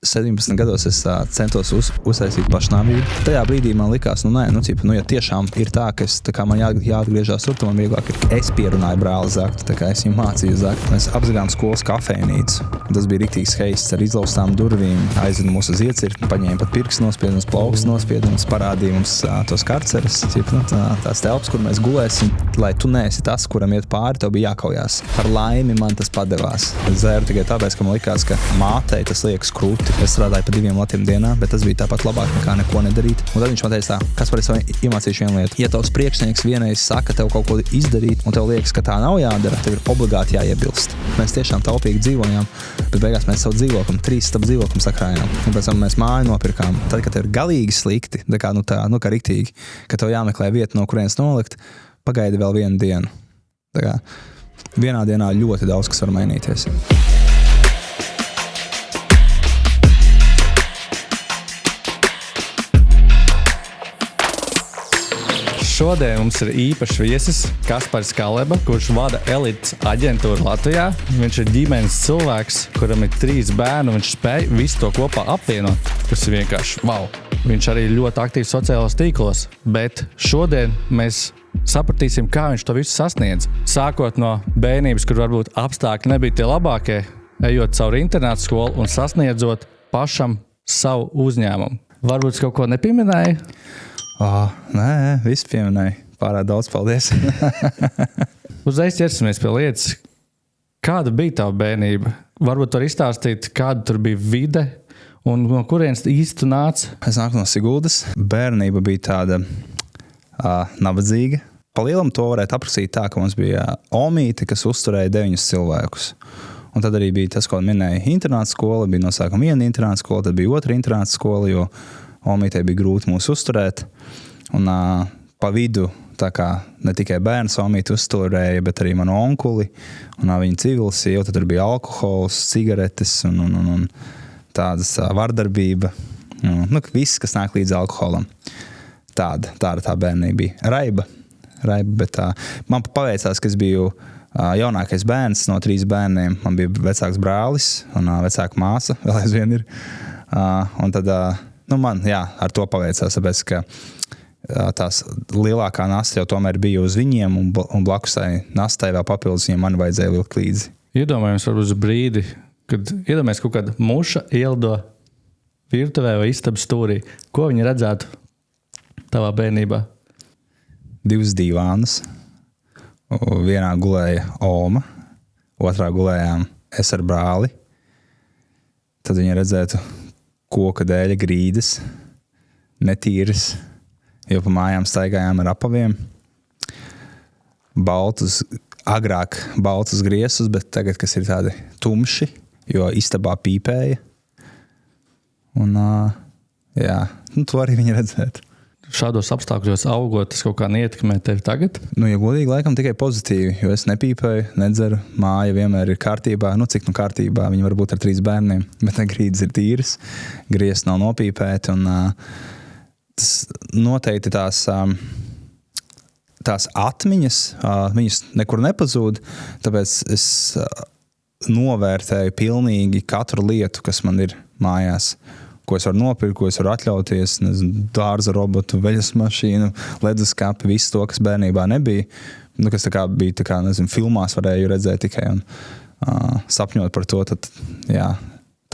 17 gados es centos uztaisīt pašnāvību. Tajā brīdī man likās, ja tiešām ir tā, ka man jāatgriežās tur, man vieglāk ir. Es pierunāju brāli zakt, tā kā es viņu mācīju zakt. Mēs apzagām skolas kafejnīcu. Tas bija riktīgs heists ar izlaustām durvīm. Aizveda mūs uz iecirkni, paņēma pat pirkstu nospiedumus, plaukstu nospiedumus, parādīja mums tos karceres. Tās telpas, kur mēs gulēsim, lai tu neesi tas, kuram iet pāri, tev bija jākaujās. Par laimi man tas padevās. Es dzēru tikai tāpēc, ka man likās, ka mātei tas liekas krūti. Es strādāju pa 2 latiem dienā, bet tas bija tāpat labāk nekā neko nedarīt. Un tad viņš man teica tā, kas par es iemācīšu vienu lietu. Ja tavs priekšnieks vienreiz saka tev kaut ko izdarīt, un tev liekas, ka tā nav jādara, tev ir obligāti jāiebilst. Mēs tiešām taupīgi dzīvojām, bet beigās mēs savu dzīvokam, 3 stabu dzīvokam sakrājām. Un pēc tam mēs māju nopirkām. Tad, kad tev ir galīgi slikti, kā riktīgi, ka tev jāmeklē vieta, no kurienes nolikt, pagaidi vēl 1 dienu. Tā kā vienā dienā ļoti daudz, kas var mainīties. Šodien mums ir īpašs viesis Kasparis Kaleba, kurš vada elites aģentūru Latvijā. Viņš ir ģimenes cilvēks, kuram ir 3 bērni, un viņš spēj visu to kopā apvienot, kas ir vienkārši wow. Viņš arī ļoti aktīvs sociālos tīklos, bet šodien mēs sapratīsim, kā viņš to visu sasniedz. Sākot no bērnības, kur varbūt apstākļi nebija tie labākie, ejot cauri internātu skolu un sasniedzot pašam savu uzņēmumu. Varbūt kaut ko nepieminēja? Nē, viss pieminēja. Pārāk daudz, paldies. Uzreiz ķersimies pie lietas. Kāda bija tava bērnība? Varbūt var izstāstīt, kāda tur bija vide un no kurienes īsti tu nāc? Es nāku no Siguldas. Bērnība bija tāda nabadzīga. Pa lielam to varētu aprakstīt tā, ka mums bija omīte, kas uzturēja 9 cilvēkus. Un tad arī bija tas, ko minēja internāta skola. Bija no sākuma 1 internāta skola, tad bija 2 internāta skola, jo omītei bija grūti mūs uzturēt. Un pa vidu, tā kā ne tikai bērns omīti uzturēja, bet arī manu onkuli un viņa civila sieva, tad tur bija alkohols, cigaretes un tādas vardarbība. Viss, kas nāk līdz alkoholam. Tāda tā bērnība bija. Raiba, bet man paveicās, ka es biju jaunākais bērns no 3 bērniem. Man bija vecāks brālis un vecāka māsa, vēl aizvien ir. Un tad man, ar to paveicās, tāpēc, ka tās lielākā nasta jau tomēr bija uz viņiem, un blakusai nastai vēl papildus viņiem man vajadzēja vilkt līdzi. Iedomājams varbūt uz brīdi, kad iedomājamies kaut kāda muša ielido virtuvē vai istabas stūrī. Ko viņi redzētu tavā bērnībā? 2 divānus. Vienā gulēja Oma, otrā gulējām es ar brāli. Tad viņi redzētu koka dēļa grīdas, netīras, jo pa mājām staigājām ar apaviem. Agrāk baltus griesus, bet tagad, kas ir tādi tumši, jo istabā pīpēja. Un, to arī viņi redzētu. Šādos apstākļos augot, tas kaut kā neietekmē tevi tagad? Ja godīgi, laikam tikai pozitīvi, jo es nepīpēju, nedzeru, māja vienmēr ir kārtībā. Cik kārtībā, viņi var būt ar 3 bērniem, bet grīdas ir tīras, griezti nav nopīpēti, un tas noteikti tās atmiņas, viņas nekur nepazūd, tāpēc es novērtēju pilnīgi katru lietu, kas man ir mājās. Ko es varu nopirkt, ko es varu atļauties, dārza robotu, veļas mašīnu, leduskapi, visu to, kas bērnībā nebija. Kas bija, filmās varēju redzēt tikai un sapņot par to, tad,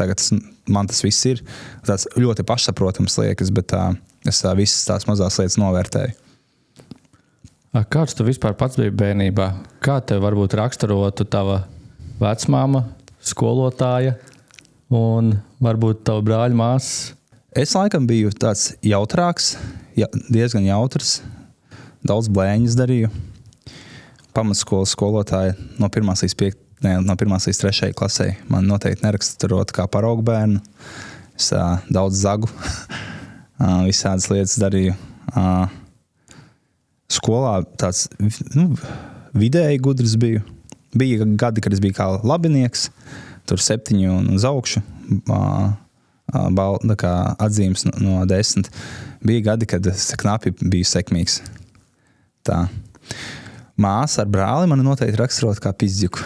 tagad man tas viss ir. Tāds ļoti pašsaprotams liekas, bet es visas tās mazās lietas novērtēju. Kāds tu vispār pats biji bērnībā? Kā tev varbūt raksturotu tava vecmāma, skolotāja un varbūt tava brāļa māsas? Es laikam biju tāds jautrāks, diezgan jautrs. Daudz blēņas darīju. Pamatskolas skolotāja no 1. līdz 3. klasē man noteikti neraksturot kā paraugu bērnu. Es daudz zagu, visādas lietas darīju. Skolā tāds vidēji gudrs biju. Bija gadi, kad es biju kā labinieks. Tur 7 un uz augšu atzīmes no 10. Bija gadi, kad es knapi biju sekmīgs. Tā. Māsa ar brāli mani noteikti raksturot kā pizģiku.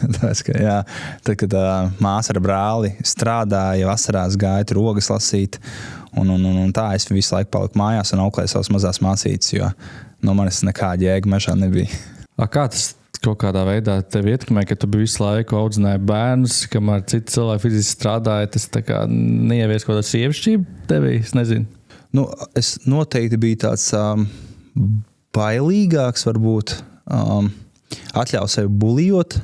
Tāpēc, ka, jā, tad, kad māsa ar brāli strādāja, vasarās gāja tur rogas lasīt, un tā es visu laiku paliku mājās un auklēju savas mazās māsītes, jo no manis nekāda jēga mežā nebija. Kā tas kaut kādā veidā tevi ietekmē, ka tu visu laiku audzināji bērnus, kamēr citi cilvēki fiziski strādāja, tas tā kā neievies kaut kāda sievišķība tevī, es nezinu. Nu, es noteikti biju tāds bailīgāks, varbūt atļauju sevi bulijot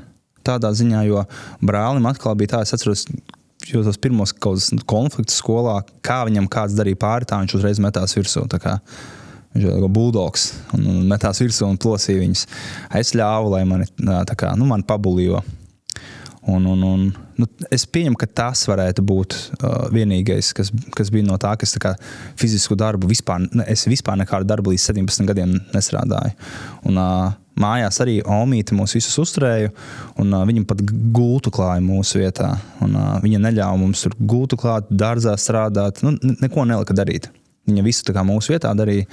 tādā ziņā, jo brālim atkal bija tā, es atceros, jo tos pirmos konfliktus skolā, kā viņam kāds darīja pāri, tā viņš uzreiz metās virsū, tā kā viņš ir buldogs un metās virsū un plosīja viņus. Es ļāvu, lai mani pabulijo. Es pieņemu, ka tas varētu būt vienīgais, kas bija no tā, kas tā kā fizisku darbu es vispār nekādu darbu līdz 17 gadiem nestrādāju. Un mājās arī omīte mūs visus uzturēja, un viņa pat gultu klāja mūsu vietā. Un viņa neļāva mums tur gultu klāt, dārzā strādāt, neko nelika darīt. Viņa visu tā kā mūsu vietā darīja,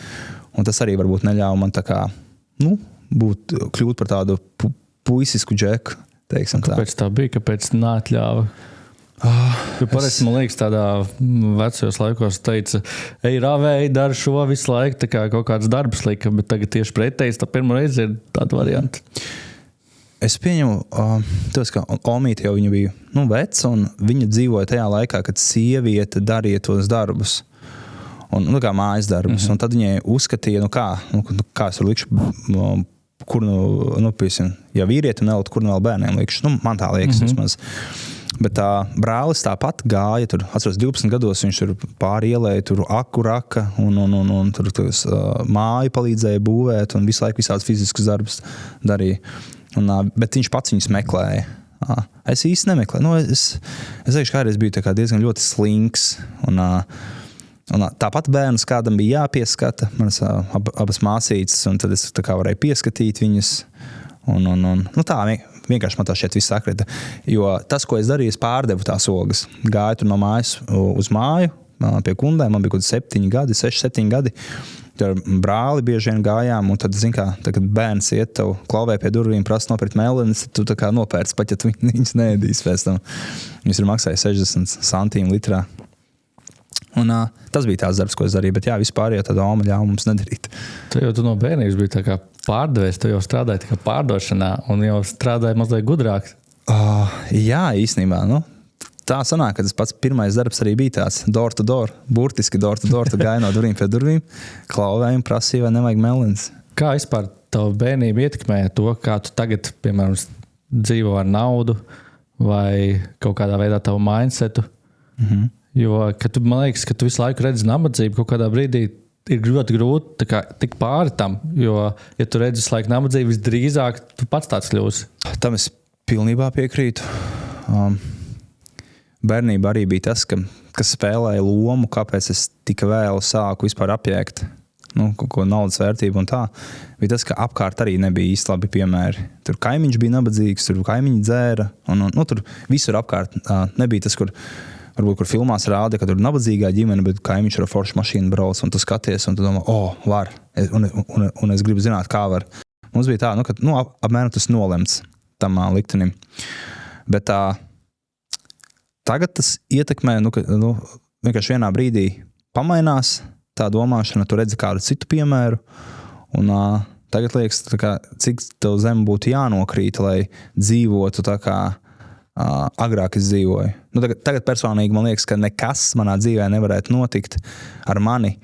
un tas arī varbūt neļāva man tā kā, kļūt par tādu puisisku džeku. Kāpēc tā bija? Kāpēc neatļāva? Jo parasti, man liekas, tādā vecajos laikos teica, ej rāvēji, dari šo visu laiku, tā kā kaut kāds darbs lika, bet tagad tieši pretējs, tā pirmo reizi ir tāda varianta. Es pieņemu, ka omīte jau viņa bija veca, un viņa dzīvoja tajā laikā, kad sieviete darīja tos darbus. Un, kā mājas darbus. Un tad viņai uzskatīja, kā es tur likšu, kur, piesim, ja vīrietim nelikt, kur vēl bērniem likšu. Man tā liekas vismaz. Bet brālis tāpat gāja, tur, atceros, 12 gados viņš tur pāri ielēja, tur aku raka, un tur māju palīdzēja būvēt, un visu laiku visāds fiziskus darbus darīja. Bet viņš pats viņus meklēja. Es īsti nemeklēju. Es teikšu, kādreiz biju diezgan ļoti slinks, un tāpat bērnus kādam bija jāpieskata, manas abas māsītes, un tad es tā kā varēju pieskatīt viņus. Tā vienkārši man tā šķiet viss sakrita. Jo tas, ko es darīju, es pārdevu tās ogas. Gāju tur no mājas uz māju, pie kundēm, man bija kaut 6-7 gadi. Tur brāli bieži vien gājām, un tad, kad bērns iet tev klauvē pie durvīm, prasa nopirkt mellenes, tu tā kā nopērc, pat ja tu viņus neēdīs pēc tam. Viņus ir maksāja 60 centīm litrā. Un tas bija tās darbs, ko es darīju, bet vispār jau tāda oma ļāva mums nedarīt. Tu no bērnības biji tā kā pārdevējs, tu jau strādāji tā kā pārdošanā un jau strādāji mazliet gudrāk. Jā, īstenībā, tā sanāk, ka tas pats pirmais darbs arī bija tāds door to door, burtiski door to door, tu gāji no durvīm pie durvīm, klauvēji un prasīja, vai nevajag mellenes. Kā vispār tavu bērnību ietekmēja to, kā tu tagad, piemēram, dzīvo ar naudu vai kaut kādā veidā tavu mindsetu? Jo, man liekas, ka tu visu laiku redzi nabadzību, kaut kādā brīdī ir ļoti grūti tikt pāri tam, jo, ja tu redzi visu laiku nabadzību, visdrīzāk tu pats tāds kļūsi. Tam es pilnībā piekrītu. Bērnība arī bija tas, kas spēlēja lomu, kāpēc es tik vēlu sāku vispār apjēgt kaut ko naudas vērtību un tā. Bija tas, ka apkārt arī nebija īsti labi piemēri. Tur kaimiņš bija nabadzīgs, tur kaimiņi dzēra, un tur visur apkārt nebija tas, varbūt, kur filmās rāda, ka tur ir nabadzīgā ģimene, bet kaimiņš ar foršu mašīnu brauc, un tu skaties, un tu domā, var. Un es gribu zināt, kā var. Mums bija tā, ka apmēram tas nolemts tam liktenim. Bet tagad tas ietekmē, vienkārši vienā brīdī pamainās tā domāšana, tu redzi kādu citu piemēru, un tagad liekas, cik tev zem būtu jānokrīt, lai dzīvotu tā kā agrāk es dzīvoju. Tagad personīgi man liekas, ka nekas manā dzīvē nevarētu notikt ar mani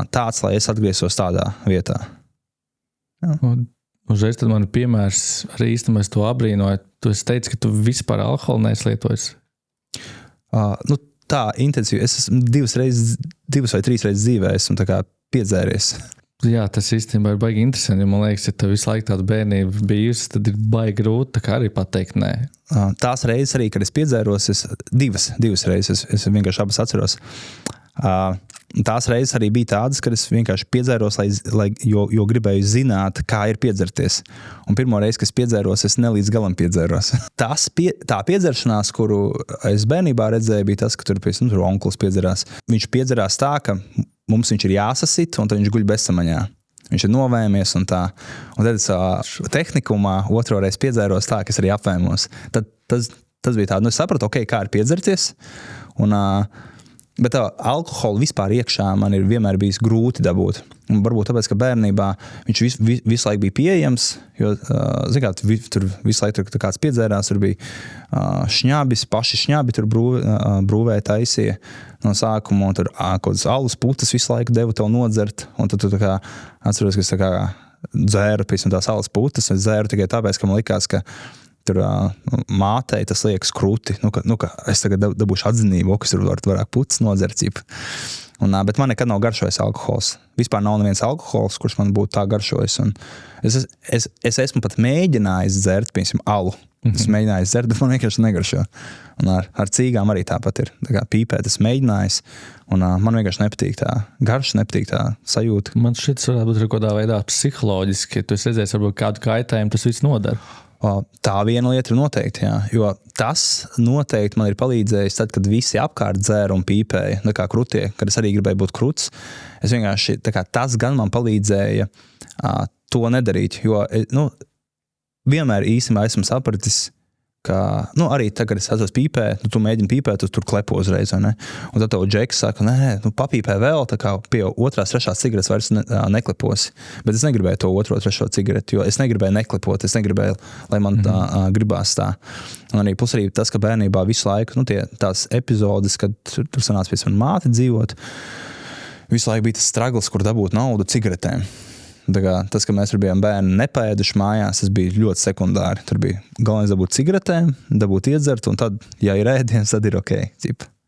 tāds, lai es atgriezos tādā vietā. Uzreiz tad man ir piemērs, arī īstenībā es to abrīnoju. Tu teici, ka tu vispār alkoholu neizlietojies. Tā intensīvi. Es esmu 2 vai 3 reizes dzīvē esmu tā kā piedzēries. Jā, tas īstenībā ir baigi interesanti, jo man liekas, ja tev visu laiku tāda bērnība bijusi, tad ir baigi grūti tā kā arī pateikt nē. Tās reizes arī, kad es piedzēros, divas reizes, es vienkārši abas atceros. Tās reizes arī bija tādas, kad es vienkārši piedzēros, jo gribēju zināt, kā ir piedzerties. Un pirmo reizi, kad es piedzēros, es ne līdz galam piedzēros. Tā piedzeršanās, kuru es bērnībā redzēju, bija tas, ka tur onklis piedzerās. Viņš piedzerās tā, ka mums viņš ir jāsasit, un tad viņš guļ bezsamaņā. viņš ir novēmies un tā. Un tad es tehnikumā otro reizi piedzēros tā, ka es arī apvēmos. Tad tas bija tā, es sapratu, kā ir piedzerties. Bet alkoholu vispār iekšā man ir vienmēr bijis grūti dabūt. Un varbūt tāpēc, ka bērnībā viņš visu laiku bija pieejams, jo, tur visu laiku tur kāds piedzērās, tur bija šņābis, paši šņābi tur brūvēja taisīja no sākuma, un tur kaut kādas alus putas visu laiku deva tev nodzert, un tad tu tā kā atceros, ka es tā kā dzēru, piemēram, tās alus putas, es dzēru tikai tāpēc, ka man likās, ka tur mātei tas liekas krūti, ka es tagad dabūšu atzinību, kas tur vairāk putas nodzerts. Bet man nekad nav garšojis alkohols. Vispār nav neviens alkohols, kurš man būtu tā garšojis. Un es esmu pat mēģinājis dzert, piemēram, alu. Es mēģinājis dzert, bet man vienkārši negaršo. Un ar cīgām arī tāpat ir. Tā kā pīpēt es mēģinājis, un man vienkārši nepatīk tā garša, nepatīk tā sajūta. Man šis varētu būt kādā veidā psiholoģiski, ja tu esi redzējis, varbūt kādu kaitējumu tas viss nodara. Tā viena lieta ir noteikti, jā. Jo tas noteikti man ir palīdzējis tad, kad visi apkārt dzēra un pīpēja, kā krutie, kad es arī gribēju būt kruts. Es vienkārši, tas gan man palīdzēja to nedarīt, jo, vienmēr īstenībā esmu sapratis, ka, arī tagad, kad es atceros pīpē, tu mēģini pīpēt, tu tur klepo uzreiz, vai ne? Un tad tev Džeks saka, papīpē vēl, tā kā pie otrās, trešās cigaretes vairs nekleposi. Bet es negribēju to otro, trešo cigareti, jo es negribēju neklepot, es negribēju, lai man gribās tā. Un arī plus arī tas, ka bērnībā visu laiku, tās epizodes, kad tur sanāca pēc man māte dzīvot, visu laiku bija tas stragls, kur dabūt naudu cigaretēm. Tas, ka mēs bijām bērni nepēduši mājās, tas bija ļoti sekundāri. Tur bija galvenais dabūt cigaretēm, dabūt iedzert, un tad, ja ir ēdiens, tad ir ok.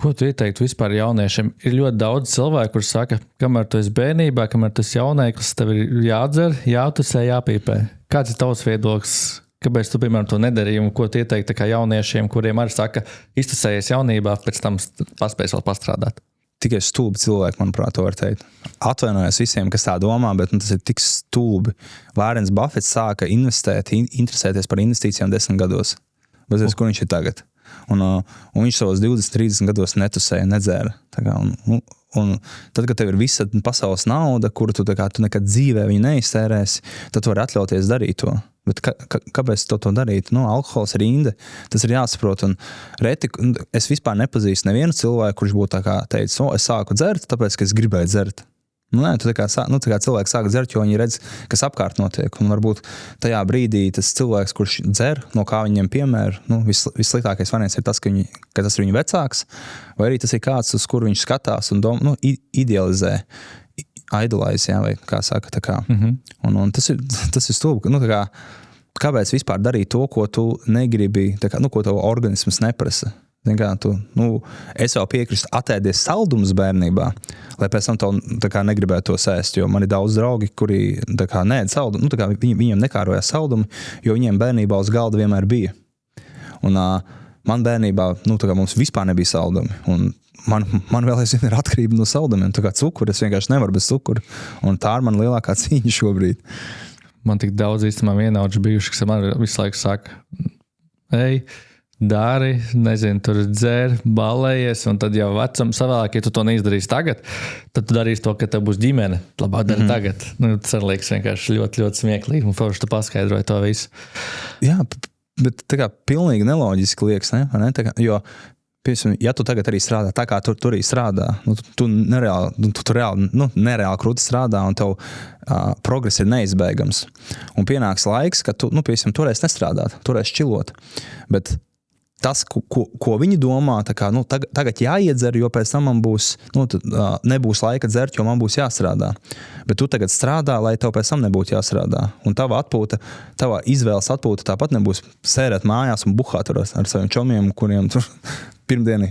Ko tu ieteiktu vispār jauniešiem? Ir ļoti daudz cilvēku, kur saka, kamēr tu esi bērnībā, kamēr tu esi jaunieklis, tev ir jādzer, jātusē, jāpīpē. Kāds ir tavs viedoklis? Kāpēc tu, piemēram, to nedarīji? Un ko tu ieteiktu kā jauniešiem, kuriem arī saka, iztusējies jaunībā, pēc tam paspējas vēl pastrādāt? Tikai stulbi cilvēki, manuprāt, to var teikt. Atvainojos visiem, kas tā domā, bet tas ir tik stulbi. Warrens Buffets sāka interesēties par investīcijām 10 gados. Bet es, kur viņš ir tagad? Un viņš savos 20-30 gados netusēja, nedzēra. Un tad, kad tev ir visa pasaules nauda, kuru tu nekad dzīvē viņu neiztērēsi, tad tu vari atļauties darīt to. Bet kāpēc to darīt? Alkohols ir rinda, tas ir jāsaprot. Un es vispār nepazīstu nevienu cilvēku, kurš būtu teicis, es sāku dzert, tāpēc, ka es gribēju dzert. Cilvēki sāk dzert, jo viņi redz, kas apkārt notiek. Un varbūt tajā brīdī tas cilvēks, kurš dzer, no kā viņiem piemēra, vissliktākais variants ir tas, ka tas ir viņa vecāks, vai arī tas ir kāds, uz kuru viņš skatās un idealizē. Idolize, jā, vai kā saka, tā kā. Un tas ir stulbi. Kāpēc vispār darīt to, ko tu negribi, ko tev organisms neprasa? Es jau piekrīstu atēdies saldumus bērnībā, lai pēc tam tev negribētu to sēst, jo man ir daudz draugi, kuri neēd saldumu, viņiem nekārojās saldumi, jo viņiem bērnībā uz galda vienmēr bija. Un man bērnībā, mums vispār nebija saldumi, un man vēl aizvien ir atkarība no saldumiem, cukuru, es vienkārši nevaru bez cukuru, un tā ir man lielākā cīņa šobrīd. Man tik daudz īstumā vienaudži bijuši, kas man visu laiku saka, dari, nezinu, tur dzer, balējies, un tad jau vecam savādāk, ja tu to neizdarīsi tagad, tad tu darīsi to, ka tev būs ģimene. Labāk dari tagad. Tas arī liekas vienkārši ļoti, ļoti smieklīgi, un forši tu paskaidroji to visu. Jā, bet pilnīgi neloģiski liekas, ne? Jo, piemēram, ja tu tagad arī strādā tā, kā tu arī strādā, tu nereāli krūti strādā, un tev progress ir neizbēgams. Un pienāks laiks, ka tu, piemēram, toreiz nestrādāt, toreiz čilot. Bet tas, ko viņi domā, tagad jāiedzer, jo pēc tam man būs, nebūs laika dzert, jo man būs jāstrādā. Bet tu tagad strādā, lai tev pēc tam nebūtu jāstrādā. Un tava izvēles atpūta tāpat nebūs sērēt mājās un buhāt ar saviem čomiem, kuriem tur pirmdieni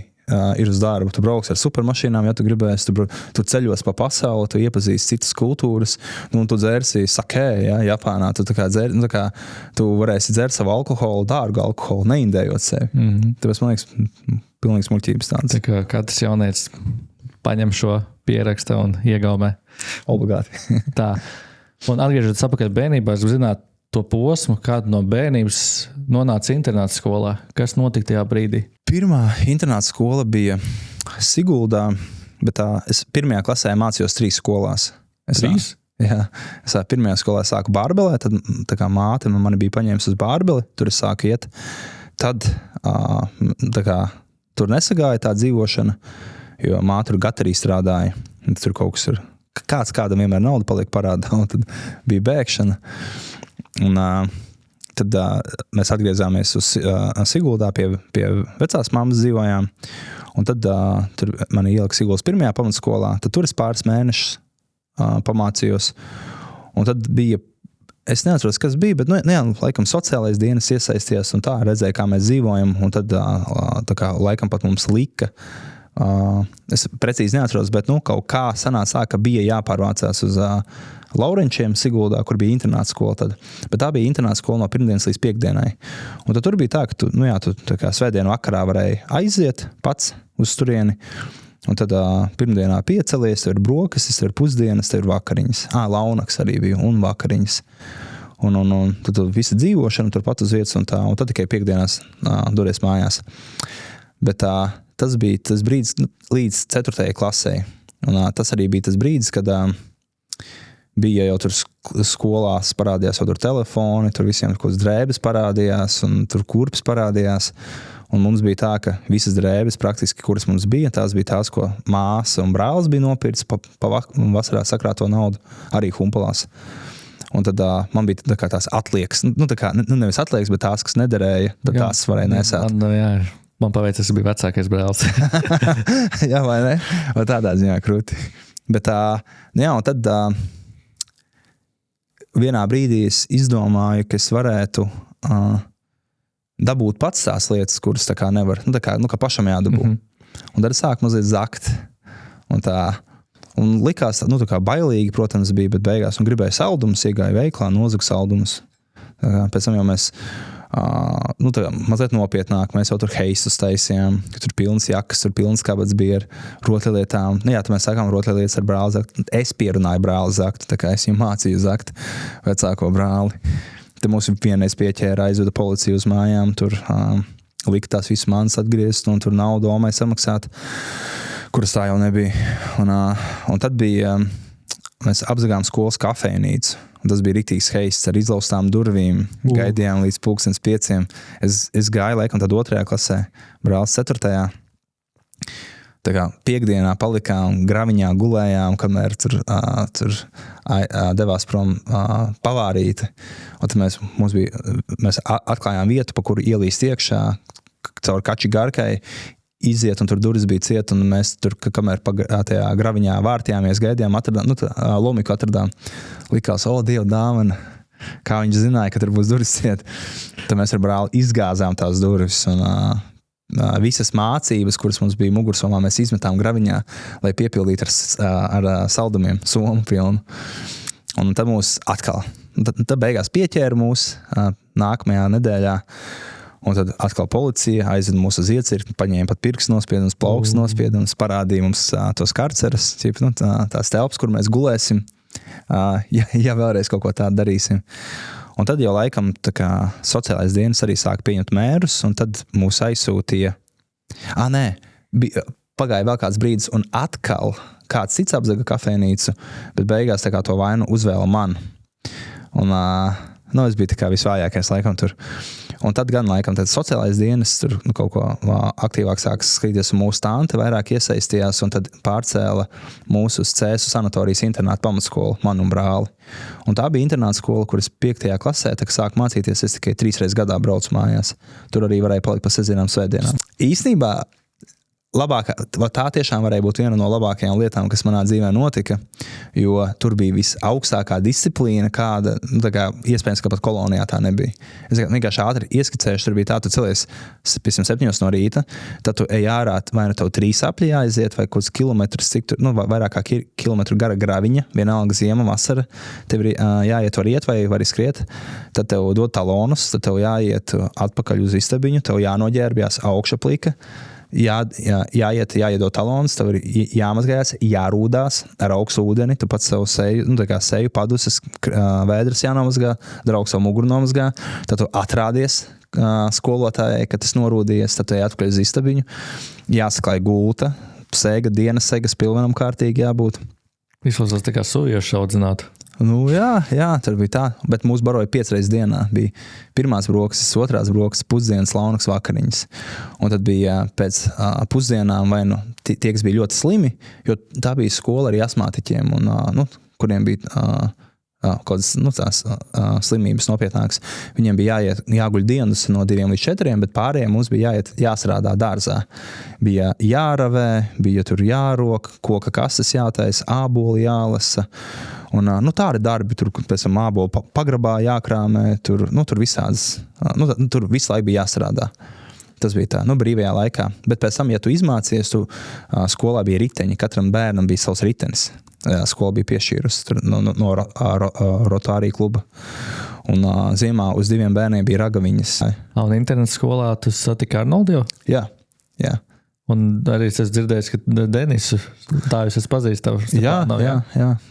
ir uz darbu. Tu brauks ar supermašīnām, ja tu gribēsi, tu ceļos pa pasauli, tu iepazīsti citas kultūras, un tu dzersi sakē, ja, Japānā, tu varēsi dzert savu alkoholu, dārgu alkoholu, neindējot sevi. Tāpēc man liekas, pilnīgs muļķības tāds. Tā kā katrs jaunietis paņem šo pierakstu un iegaumē. Obligāti. Tā. Un atgriežoties atpakaļ bērnībā, es zināt to posmu, kādu no bērnības nonāca internāta skolā. Kas notika tajā brīdī? Pirmā internāta skola bija Siguldā, bet es pirmajā klasē mācījos 3 skolās. 3? Jā, es pirmajā skolā sāku bārbelē, tad tā kā māte mani bija paņēmusi uz bārbeli, tur es sāku iet. Tad tā kā tur nesagāja tā dzīvošana, jo māte tur gatarī strādāja. Tur kaut kas ir, kādam vienmēr nauda paliek parādā, un tad bija bēgšana. Un tad mēs atgriezāmies uz Siguldā pie vecās mammas dzīvojām. Un tad tur mani ielika Siguldas pirmajā pamatskolā, tad tur es pāris mēnešus pamācījos. Un tad bija, es neatceros, kas bija, bet laikam sociālais dienas iesaistījās un tā redzēja, kā mēs dzīvojam. Un tad tā kā laikam pat mums lika, es precīzi neatceros, bet kaut kā sanāca, ka bija jāpārvācās uz Laurenčiem Siguldā, kur bija internāta skola tad. Bet tā bija internāta skola no pirmdienas līdz piekdienai. Un tad tur bija tā, ka tu tā kā svētdienu vakarā varēji aiziet pats uz turieni. Un tad pirmdienā piecelies, tev ir brokastis, tev ir pusdienas, tev ir vakariņas. Launaks arī bija un vakariņas. Un tad visa dzīvošana turpat uz vietas un tā. Un tad tikai piekdienās dodies mājās. Bet tas bija tas brīdis līdz 4. klasē. Un tas arī bija tas brīdis, kad bija jau tur skolās parādījās jau tur telefoni, tur visiem kaut kādas drēbes parādījās un tur kurpes parādījās. Un mums bija tā, ka visas drēbes praktiski, kuras mums bija, tās bija tās, ko māsa un brālis bija nopircis pa vasarā sakrāto naudu, arī humpalās. Un tad man bija tā kā tās atliekas, nevis atliekas, bet tās, kas nederēja, tad tās varēja nesāt. Man paveicās, ka bija vecākais brālis. Jā, vai ne? Vai tādā ziņā krūti. Bet un tad vienā brīdī es izdomāju, ka es varētu dabūt pats tās lietas, kuras tā kā nevar, kā pašam jādabū. Un tad es sāku mazliet zakt. Un likās, tā kā bailīgi, protams, bija, bet beigās un gribēju saldumus, iegāju veiklā, nozagu saldumus. Pēc tam jau mēs, mazliet nopietnāk, mēs jau tur heisus taisījām, ka tur pilnas jakas, tur pilnas kabats bija ar rotlielietām. Tad mēs sākām rotlielietas ar brāli zakt. Es pierunāju brāli zakt, tā kā es viņu mācīju zakt vecāko brāli. Te mūs vienreiz pieķēra, aizveda policiju uz mājām, tur lika tās visas manas atgriezt, un tur naudu omai samaksāt, kuras tā jau nebija. Un tad bija, mēs apzagām skolas kafejnīcu, un tas bija riktīgs heists ar izlaustām durvīm, gaidījām līdz 5:00. Es gāju, laikam, tad 2. klasē, brālis 4. Tā kā piekdienā palikām, graviņā gulējām, kamēr tur devās prom pavārīte. Un tad mēs atklājām vietu, pa kuru ielīst iekšā, caur kači garkai, iziet, un tur durvis bija ciet, un mēs tur, kamēr tajā graviņā vārtījāmies, gaidījām, lomiku atradām. Likās, Dieva dāvana, kā viņš zināja, ka tur būs durvis ciet. Tad mēs ar brāli izgāzām tās durvis, un visas mācības, kuras mums bija mugursomā, mēs izmetām graviņā, lai piepildītu ar saldumiem somu pilnu. Un tad mūs atkal, tad beigās pieķēra mūs nākamajā nedēļā, un tad atkal policija aizveda mūs uz iecirkni, paņēma pat pirkstu nospiedumus, plaukstu nospiedumus, parādīja mums tos karceres, tās telpas, kur mēs gulēsim, ja vēlreiz kaut ko tādu darīsim. Un tad jau laikam tā kā sociālais dienas arī sāk pieņemt mērus, un tad mūs aizsūtīja. Pagāja vēl kāds brīdis, un atkal kāds cits apzaga kafejnīcu, bet beigās tā kā to vainu uzvēla man. Un es biju tā kā visvājākais laikam tur. Un tad gan laikam tad sociālais dienas tur kaut ko aktīvāk sāks skatīties, un mūsu tante vairāk iesaistījās, un tad pārcēla mūsu uz Cēsu sanatorijas internāta pamatskolu, man un brāli. Un tā bija internāta skola, kuras 5. klasē, tā kā sāku mācīties, es tikai 3 reizes gadā braucu mājās. Tur arī varēja palikt pa sestdienām, svētdienām. Īstenībā tā tiešām varēja būt viena no labākajām lietām, kas manā dzīvē notika, jo tur bija visaugstākā disciplīna, kāda, kā iespējams, ka pat kolonijā tā nebija. Es vienkārši ātri ieskicēšu, tur bija tā, tu celies 7 no rīta, tad tu ej ārā, vai nu tev 3 apļi jāiziet, vai kaut kilometrus, cik tur, vairāk kā kilometru gara graviņa, vienalga ziema, vasara, tev ir jāiet var iet vai var izskriet, tad tev dod talonus, tad tev jāiet atpakaļ uz istabiņu, tev jānoģērbjās augša plika, jāiedod talons, tev ir jāmazgājās, jārūdās ar augstu ūdeni, tu pats savu seju, seju paduses, vēdras jānomazgā, draugs savu muguru nomazgā, tad tu atrādies skolotājai, kad tas norūdījies, tad tu ej atpakaļ uz istabiņu, jāsaklāj gulta, sēga, dienas segas pilvenam kārtīgi jābūt. Izklausās tā kā suviešu audzināt. Nu, jā, tur bija tā, bet mūs baroja 5 reizes dienā. Bija pirmās brokastis, otrās brokastis, pusdienas, launaks, vakariņas. Un tad bija pēc pusdienām vai nu tie, kas bija ļoti slimi, jo tā bija skola arī asmātiķiem, un, kuriem bija kaut kādas slimības nopietnākas. Viņiem bija jāguļ dienas no 2 līdz 4, bet pārējiem mums bija jāstrādā dārzā. Bija jāravē, bija tur jārok, koka kases jātaisa, āboli jālasa. Un, tādi darbi, tur pēc tam ābolu pagrabā jākrāmē, tur visādas, tur visu laiku bija jāstrādā. Tas bija tā, brīvajā laikā. Bet pēc tam, ja tu izmācies, skolā bija riteņi, katram bērnam bija savs ritenis. Skola bija piešķīrusi no Rotārija kluba. Un ziemā uz 2 bērniem bija ragaviņas. Un interneta skolā tu satiki Arnoldu jau? Jā. Un arī es dzirdēju, ka Denisu, tā jūs esat pazīstams. Jā.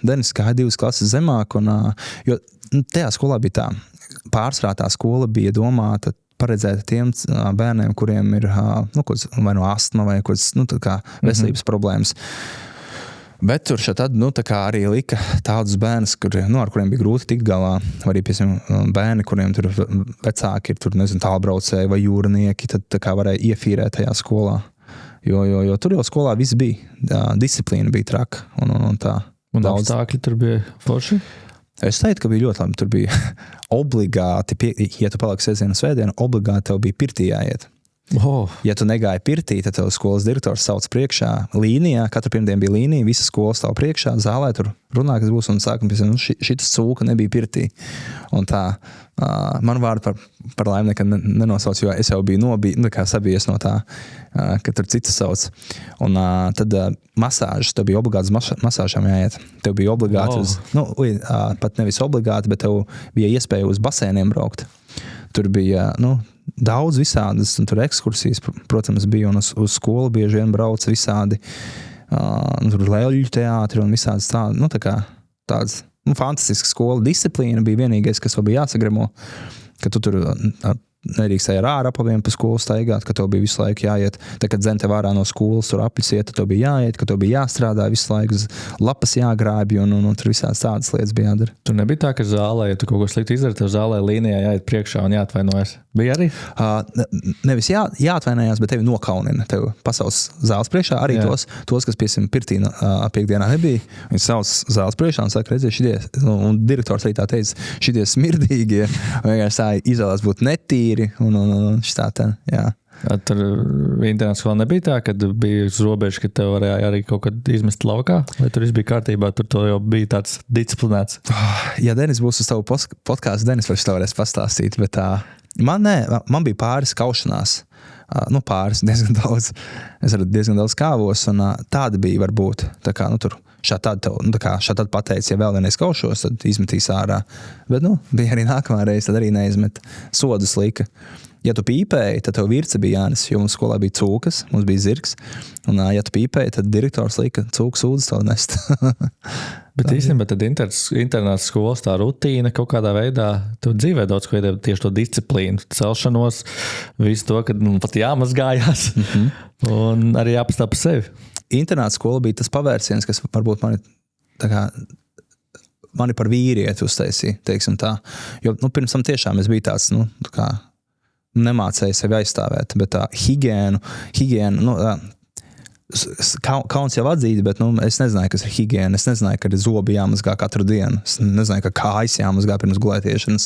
Denis kāja 2 klases zemāk, jo tajā skolā bija tā. Pārsvarā tā skola bija domāta paredzēta tiem bērniem, kuriem ir vai no astma vai veselības problēmas. Bet tur tad arī lika tādus bērnus, ar kuriem bija grūti tikt galā, vai arī, piemēram, bērni, kuriem tur vecāki ir tālbraucēji vai jūrnieki, tad varēja iefīrēt tajā skolā. Jo tur jau skolā viss bija, disciplīna bija traka un tā. Un apstākļi tur bija forši? Es teiktu, ka bija ļoti labi. Tur bija obligāti, ja tu paliksi sestdienu svētdienu, obligāti tev bija pirtī jāiet. Oh. Ja tu negāji pirtī, tad tev skolas direktors sauc priekšā līnijā, katru pirmdienu bija līnija, visa skola stāv priekšā, zālē tur runā, kas būs, un sākam, šitas cūka nebija pirtī. Un tā, man vārdu par laimi nekad nenosauc, jo es jau biju sabijies no tā, ka tur citas sauc. Un tad masāžas, tev bija obligāti uz masāžām jāiet. Tev bija obligāti pat nevis obligāti, bet tev bija iespēja uz basēniem braukt. Tur bija, daudz visādas, un tur ekskursijas, protams, bija, un uz skolu bieži vien brauca visādi, tur Leļu teātri un visādas tādas, fantastiska skola. Disciplīna bija vienīgais, kas vēl bija jāsagremo, ka tu tur nedrīkstēji ar ārapaviem pa skolu staigāt, ka tev bija visu laiku jāiet. Tad, kad dzen tev ārā no skolas, tur apļusiet, tad tev bija jāiet, ka tev bija jāstrādā visu laiku, lapas jāgrābj, un tur visādas tādas lietas bija jādara. Tur nebija tā, ka zālē, ja tu kaut ko slikti izdari, tev zālē līnijā jāiet priekšā un jāatvainojas. Bija arī? Nevis jāatvainojās, bet tevi nokaunina. Tev pasauc zāles priekšā, arī tos, kas piesim pirtī piekdienā nebija. Viņi sauc zāles priekšā un saka, redziet, šitie, un direktors arī tā teica, šitie smirdīgie, vienkārši tā izvēlās būt netīri, un šitā tā, jā. Tur internets vēl nebija tā, kad bija uz robežu, ka tev varēja arī kaut kad izmest laukā, vai tur viss bija kārtībā, tur to jau bija tāds disciplinēts? Ja Denis būs uz tavu podcastu, Denis varēs pastāstīt, bet man bija pāris kaušanās, pāris, diezgan daudz, es arī diezgan daudz kāvos, un tāda bija varbūt, tā kā, tur šādi pateica, ja vēl vienreiz kaušos, tad izmetīs ārā, bet, bija arī nākamā reize, tad arī neizmet sodus lika. Ja tu pīpēji, tad tev virce bija jānes, jo mums skolā bija cūkas, mums bija zirgs, un ja tu pīpēji, tad direktors lika cūku sūdzes tev nest. Bet īstenībā tad internāts skolas tā rutīna kaut kādā veidā, tu dzīvē daudz ko iedēvi tieši to disciplīnu, celšanos, visu to, kad pat jāmazgājās, un arī jāpastāv par sevi. Internāts skola bija tas pavērsiens, kas varbūt mani par vīrieti uztaisīja, teiksim tā. Jo, pirms tam tiešām es biju tāds, nemācēju sevi aizstāvēt, bet tā higiēnu, kauns jau atzīt, bet es nezināju, kas ir higiēna, es nezināju, ka ir zobi jāmazgā katru dienu, es nezināju, ka kājas jāmazgā pirms gulētiešanas.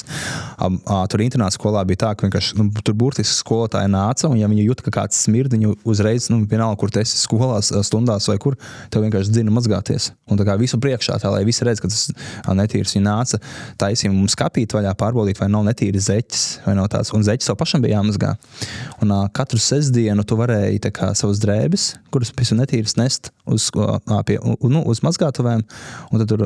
Tur internāta skolā bija tā, ka vienkārši, tur burtiski skolotāji nāca, un ja viņi jūt, ka kāds smird, viņi uzreiz, vienalga, kur tu esi skolās, stundās vai kur, tev vienkārši dzina mazgāties. Un tā kā visu priekšā, tā lai visi redz, ka tas netīrs, viņi nāca, taisīja mums skapīt vaļā, pārbaudīt, vai nav netīri zeķis, vai nav tāds, un zeķis tev pašam bija jāmazgā. Un katru sestdienu tu varēji tā kā savas drēbes, kuras pēc netīras nest uz mazgātuvēm, un tad tur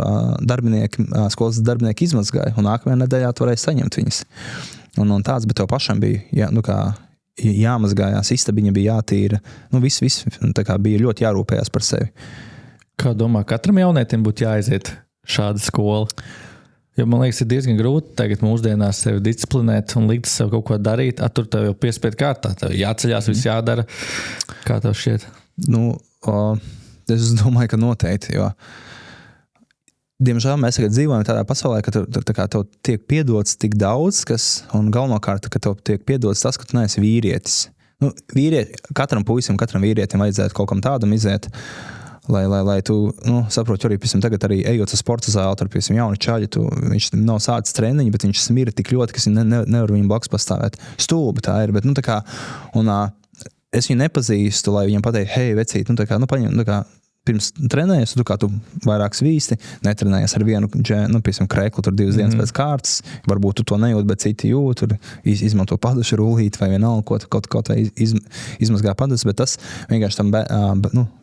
skolas darbinieki izmazgāja, un nākamajā nedēļā tu varēji saņemt viņas. Un tāds, bet tev pašam bija, jāmazgājās, istabiņa bija jātīra, viss tā kā bija ļoti jārūpējās par sevi. Kā domā, katram jaunietim būtu jāaiziet šāda skola? Jo man liekas, ir diezgan grūti tagad mūsdienās sevi disciplinēt un likt sev kaut ko darīt, tur tev jau piespēt kārtā, tev jāceļās, viss jādara. Kā tev šķiet? Es domāju, ka noteikti, jo Diemžēl mēs tagad dzīvojam tādā pasaulē, ka tev tiek piedots tik daudz, un galvenokārt, ka tev tiek piedots tas, ka tu neesi vīrietis. Katram puisim, katram vīrietim vajadzētu kaut kam tādam iziet, lai tu saproti, arī tagad arī ejot uz sporta zāli, tur jauni čaļi, viņš nav sācis treniņu, bet viņš smira tik ļoti, ka nevar viņam blakus pastāvēt. Stulbi tā ir, bet es viņu nepazīstu, lai viņam pateikt, hei, vecīt, paņem, pirms trenējies, tu vairāk svīsti, netrenējies ar vienu kreklu, tur 2 dienas pēc kārtas, varbūt tu to nejūt, bet citi jūt, tur izmanto padušu rullīt vai vienalga, kaut vai izmazgā padus, bet tas vienkārši tam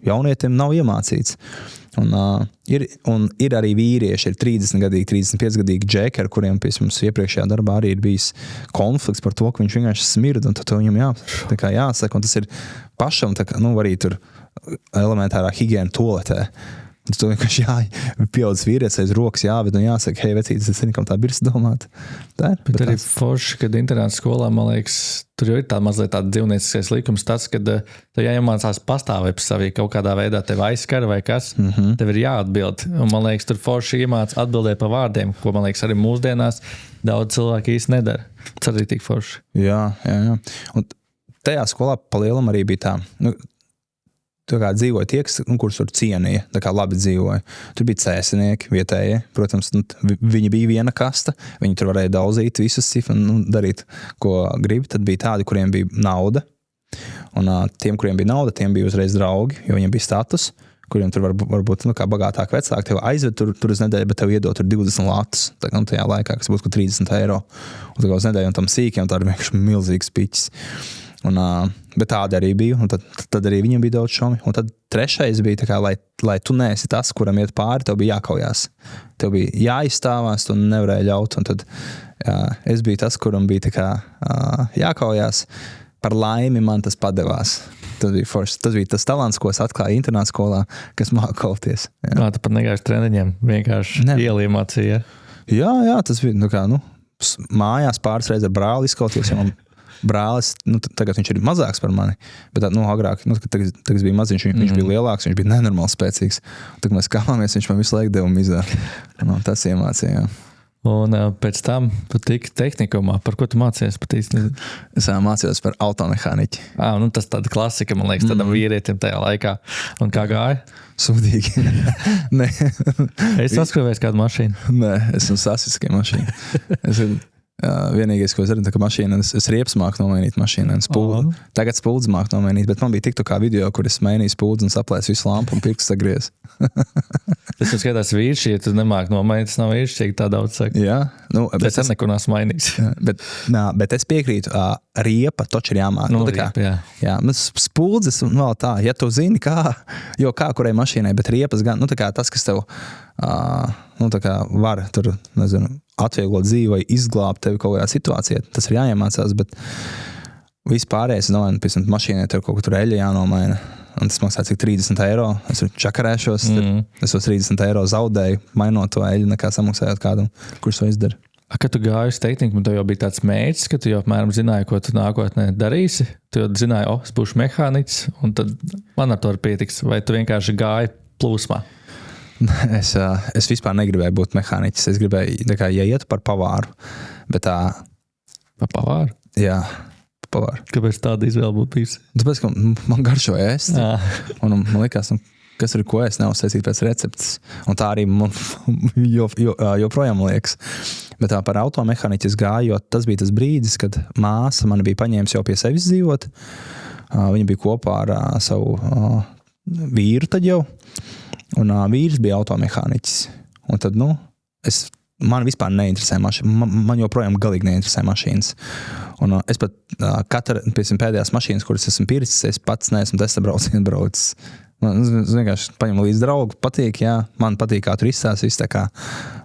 jaunietim nav iemācīts. Un ir arī vīrieši, ir 30-gadīgi, 35-gadīgi džeki, ar kuriem, mums iepriekšējā darbā arī ir bijis konflikts par to, ka viņš vienkārši smirda, un tad viņam jāsaka, un tas ir pašam, arī tur elementārā higiēna toaletē. Tu vienkārši pieaudzis vīrietis aiz rokas jāved un jāsaka, hei, vecītis, es zinu, kam tā birsta domāt. Tā ir. Bet arī forši, kad internāta skolā, man liekas, tur jau ir tā mazliet tāda dzīvnieciskais likums, tas, kad tev jāiemācās pastāvēt par savi kaut kādā veidā, tev aizskara vai kas, tev ir jāatbild. Un man liekas, tur forši iemāc atbildēt par vārdiem, ko, man liekas, arī mūsdienās daudz cilvēku īsti nedara. Tas arī tik forši. Jā. Un tajā skolā pa lielam arī bija tā, dzīvoja tie, kurus tur cienīja, labi dzīvoja. Tur bija cēsinieki vietējie, protams, viņi bija viena kasta, viņi tur varēja daudzīt visus un darīt, ko grib. Tad bija tādi, kuriem bija nauda, un tiem, kuriem bija nauda, tiem bija uzreiz draugi, jo viņiem bija status, kuriem tur varbūt bagātāk vecāki tev aizved tur uz nedēļu, bet tev iedod tur 20 latus, tajā laikā, kas būtu 30 eiro. Un uz nedēļu un tam sīkiem tā ir vienkārši milzīgs piķis. Bet tādi arī bija, un tad arī viņiem bija daudz šomi. Un tad trešais bija, lai tu neesi tas, kuram iet pāri, tev bija jākaujās. Tev bija jāizstāvās, tu nevarēji ļaut. Un tad es biju tas, kuram bija jākaujās. Par laimi man tas padevās. Tas bija tas talants, ko es atklāju internāta skolā, kas māca kauties. Jā, tu pat negājuši treniņiem, vienkārši ieliemācīja. Jā, tas bija, mājās pāris reizes ar brāli izkauties, jo man brālis, tagad viņš ir mazāks par mani, bet agrāk, tagad bija maziņš, viņš bija lielāks, viņš bija nenormāli spēcīgs. Tad mēs kāpāmies, viņš man visu laiku deva mizā. Tas iemācīja, jā. Un pēc tam tu tiki tehnikumā. Par ko tu mācījies? Es mācījos par automehāniķi. Tas tāda klasika, man liekas, tādam vīrietim tajā laikā. Un kā gāja? Sūdīgi. Nē. Es saskrāvēju kādu mašīnu. Nē, esmu sasiskie mašīnu. Vienīgais, ko es zinu, ka mašīna, es riepas māku nomainīt mašīnu, tagad spuldzi māku nomainīt, bet man bija tiktu kā video, kur es mainīju spuldzi un saplēsu visu lampu un pirkstu sagriez. Tas jau skatās vīrši, ja tu nemāki nomainīt, tas nav vīršķīgi tā daudz saka. Jā. Bet es neko neesmu mainījis. Bet es piekrītu, riepa taču ir jāmāk. Riepa, jā. Spuldzes un vēl tā, ja tu zini kā kurai mašīnai, bet riepas gan, tas, kas tev var tur, nezinu, atvieglot dzīvi vai izglābt tevi kaut kādā situācijā, tas ir jāiemācās, bet vispārējais, es domāju, piemēram, mašīnai tev kaut kur eļļa jānomaina, un tas maksā cik 30 eiro, es tur čakarēšos, es tos 30 eiro zaudēju, mainot to eļļu, nekā samaksājot kādam, kurš to izdara. Kad tu gāji uz tehniku, tev jau bija tāds mērķis, ka tu jau apmēram zināji, ko tu nākotnē darīsi, tu jau zināji, es būšu mehāniķis, un tad man ar to pietiks, vai tu vienkārši gāji plūsmā? Es vispār negribēju būt mehāniķis. Es gribēju, ja ietu par pavāru. Bet tā... Par pavāru? Jā, par pavāru. Kāpēc tāda izvēle būtu bijusi? Tāpēc, ka man garšo ēst. Un man likās, kas ir ko es neuztaisīt pēc receptes. Un tā arī man joprojām liekas. Bet tā par automehāniķi es gāju, jo tas bija tas brīdis, kad māsa mani bija paņēmusi jau pie sevis dzīvot. Viņa bija kopā ar savu vīru tad jau. Un vīrs bija automehāniķis. Un tad, man vispār neinteresē mašīna. Man joprojām galīgi neinteresē mašīnas. Un es pat pēdējās mašīnas, kuras esmu pircis, es pats neesmu testa braucis. Es vienkārši paņemu līdz draugu, patīk, jā, man patīk, kā tur izstās, viss tā kā.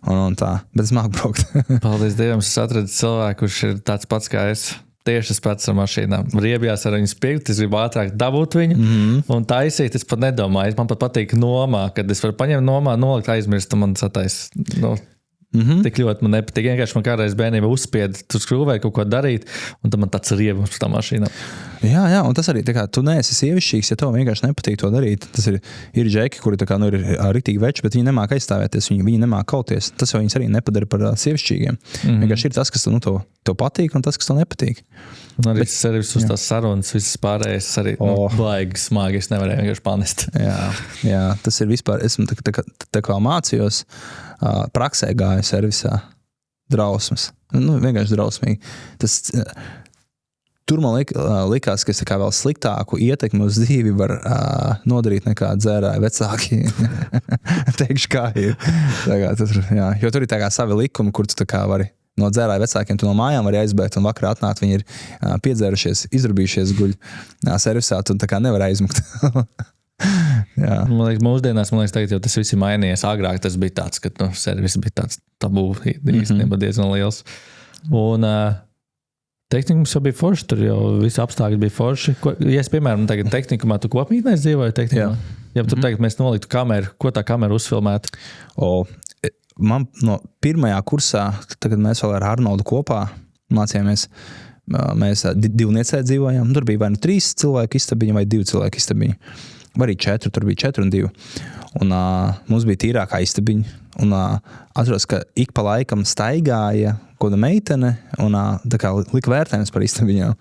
Un tā, bet es māku braukt. Paldies Dievam, es atradu cilvēku, kurš ir tāds pats kā es. Tieši tas pats ar mašīnām. Riebjās ar viņu spirti, es gribu ātrāk dabūt viņu un taisīt, es pat nedomāju. Man pat patīk nomā, kad es varu paņemt nomā, nolikt aizmirst un man satais. Tik ļoti man nepatīk. Vienkārši man kādreiz bērnībā uzspieda, tu skrūvēji kaut ko darīt, un tad man tāds riebums par tā mašīnā. Jā, un tas arī, tā kā tu neesi sievišķīgs, ja tev vienkārši nepatīk to darīt. Tas ir džeki, kuri tā kā, ir riktīgi veči, bet viņi nemāk aizstāvēties, viņi nemāk kauties. Tas jau viņus arī nepadara par sievišķīgiem. Vienkārši ir tas, kas tev patīk, un tas, kas tev nepatīk. Un arī servis uz tās sarunas, visas pārējais arī baigi smagi, es nevarēju vienkārši panest. Jā, tas ir vispār, esmu tā kā mācījos, praksē gāju servisā drausmas. Vienkārši drausmīgi. Tur man likās, ka es tā kā vēl sliktāku ietekmi uz dzīvi var nodarīt nekā dzērāji vecāki. Teikšu, kā ir. Jo tur ir tā kā savi likumi, kur tu tā kā vari no dzērāji vecākiem, tu no mājām vari aizbēgt un vakarā atnākt, viņi ir piedzērušies, izdrubījušies guļ servisā, tu tā kā nevar aizmukt. Man liekas, mūsdienās, tagad jau tas viss ir mainījies. Agrāk tas bija tāds, ka servis bija tāds tabū, īstenībā diezgan liels. Un tehnikums jau bija forši, tur jau visi apstākļi bija forši. Ja es, piemēram, tagad tehnikumā, tu kopmītnēs dzīvoju tehnikumā? Ja tur tagad mēs noliktu kameru, ko tā kamera uzfilmētu? Man no pirmajā kursā, tagad mēs vēl ar Arnoldu kopā mācījāmies, mēs divniecē dzīvojām. Tur bija vai 3 cilvēku istabiņa vai 2 cilvēku istabiņa. Vai arī 4, tur bija 4 un 2. Un mums bija tīrākā istabiņa. Un atceros, ka ik pa laikam staigāja kāda meitene un tā kā lika vērtējumus par istabiņām.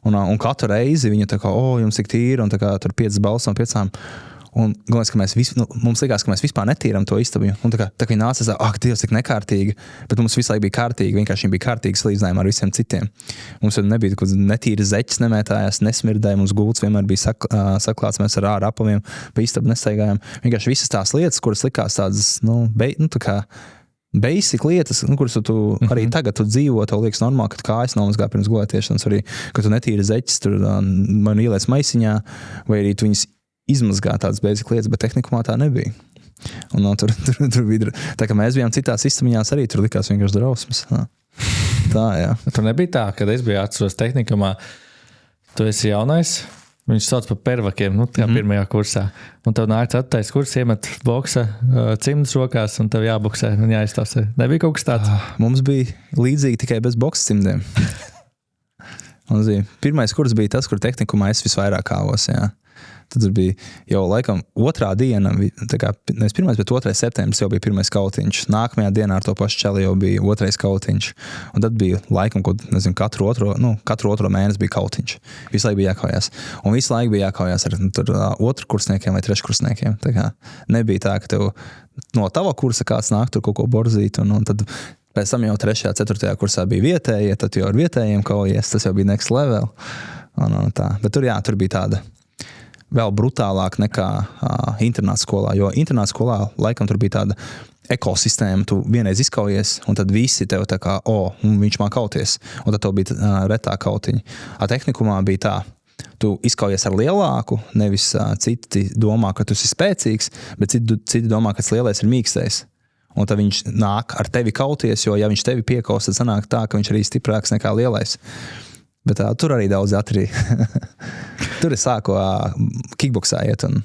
Un katru reizi viņa tā kā, jums tik tīra, un tā kā tur 5 balss no 5. Un galvenais, ka mums likās, ka mēs vispār netīram to istabiņu. Un tā kā viņi nāca, Dievs, tik nekārtīgi, bet mums visu laiku bija kārtīgi, vienkārši viņi bija kārtīgi salīdzinājumā ar visiem citiem. Mums nebija kaut netīri zeķis, nemētājās, nesmirdēja, mums gults vienmēr bija saklāts, mēs ar ārā apaviem pa istabu nestaigājām. Vienkārši visas tās lietas, kuras likās tādas, tā kā basic lietas, kuras tu arī tagad tu dzīvo, tev liekas normāli, ka kājas nomazgā pirms gulētiešanas, arī, ka tu netīri zeķis, tur man ieliec maisiņā, vai arī tu viņas izmazgā tādas basic lietas, bet tehnikumā tā nebija. Un tur bija, tā kā mēs bijām citās istabiņās, arī tur likās vienkārši drausmas. Tā, jā. Tur nebija tā, kad es biju atceros tehnikumā, tu esi jaunais, viņš sauc par pervakiem, kā pirmajā kursā. Un tev nāk attais kurs, iemet boksa cimdus rokās, un tev jāboksē, un jāiztāsē. Nebija kaut kas tāds? Mums bija līdzīgi tikai bez boksa cimdiem. Pirmais kurs bija tas, kur tehnikumā es visvairāk kāvos, jā. Tad bija jau laikam 2. diena, tā kā nevis 1., bet 2. septembris jau bija pirmais kautiņš. Nākamajā dienā ar to pašu čeli jau bija 2. kautiņš. Un tad bija laikam, katru otro mēnesi bija kautiņš. Visu laiku bija jākaujās. Un visu laiku bija jākaujās ar otrkursniekiem vai treškursniekiem. Tā kā nebija tā, ka tev no tava kursa kāds nāk tur kaut ko borzīt. Un tad pēc tam jau 3., 4. kursā bija vietējie, tad jau ar vietējiem kaujies. Tas jau bija next level. Un tā. Bet tur bija tāda vēl brutālāk nekā internāta skolā, jo internāta skolā laikam tur bija tāda ekosistēma, tu vienreiz izkaujies, un tad visi tev tā kā, viņš māk kauties, un tad tev bija retā kautiņa. Tehnikumā bija tā, tu izkaujies ar lielāku, nevis citi domā, ka tu esi spēcīgs, bet citi domā, ka tas lielais ir mīkstais. Un tad viņš nāk ar tevi kauties, jo ja viņš tevi piekaus, tad sanāk tā, ka viņš arī stiprāks nekā lielais. Bet tur arī daudz atrīja. Tur es sāku kickboksā iet, un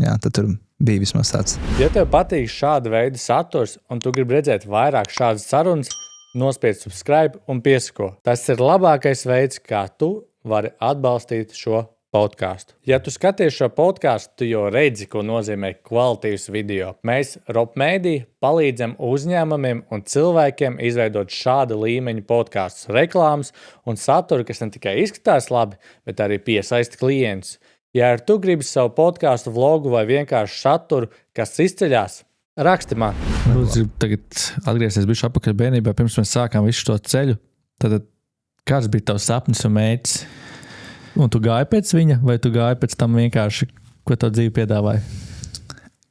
tad tur bija vismaz tāds. Ja tev patīk šāda veida saturs, un tu gribi redzēt vairāk šādas sarunas, nospied subscribe un piesako. Tas ir labākais veids, kā tu vari atbalstīt šo podcastu. Ja tu skaties šo podcastu, tu jau redzi, ko nozīmē kvalitīvs video. Mēs, Rob Media, palīdzam uzņēmumiem un cilvēkiem izveidot šāda līmeņa podkastus, reklāmas un saturu, kas ne tikai izskatās labi, bet arī piesaista klientus. Ja ar tu gribi savu podcastu, vlogu vai vienkārši saturu, kas izceļās, raksti man. Tagad atgriezties bišķi atpakaļ bērnībā, pirms mēs sākām visu šo ceļu. Tad kāds bija tavs sapnis un mērķis? Un tu gāji pēc viņa, vai tu gāji pēc tam vienkārši, ko tev dzīve piedāvāja?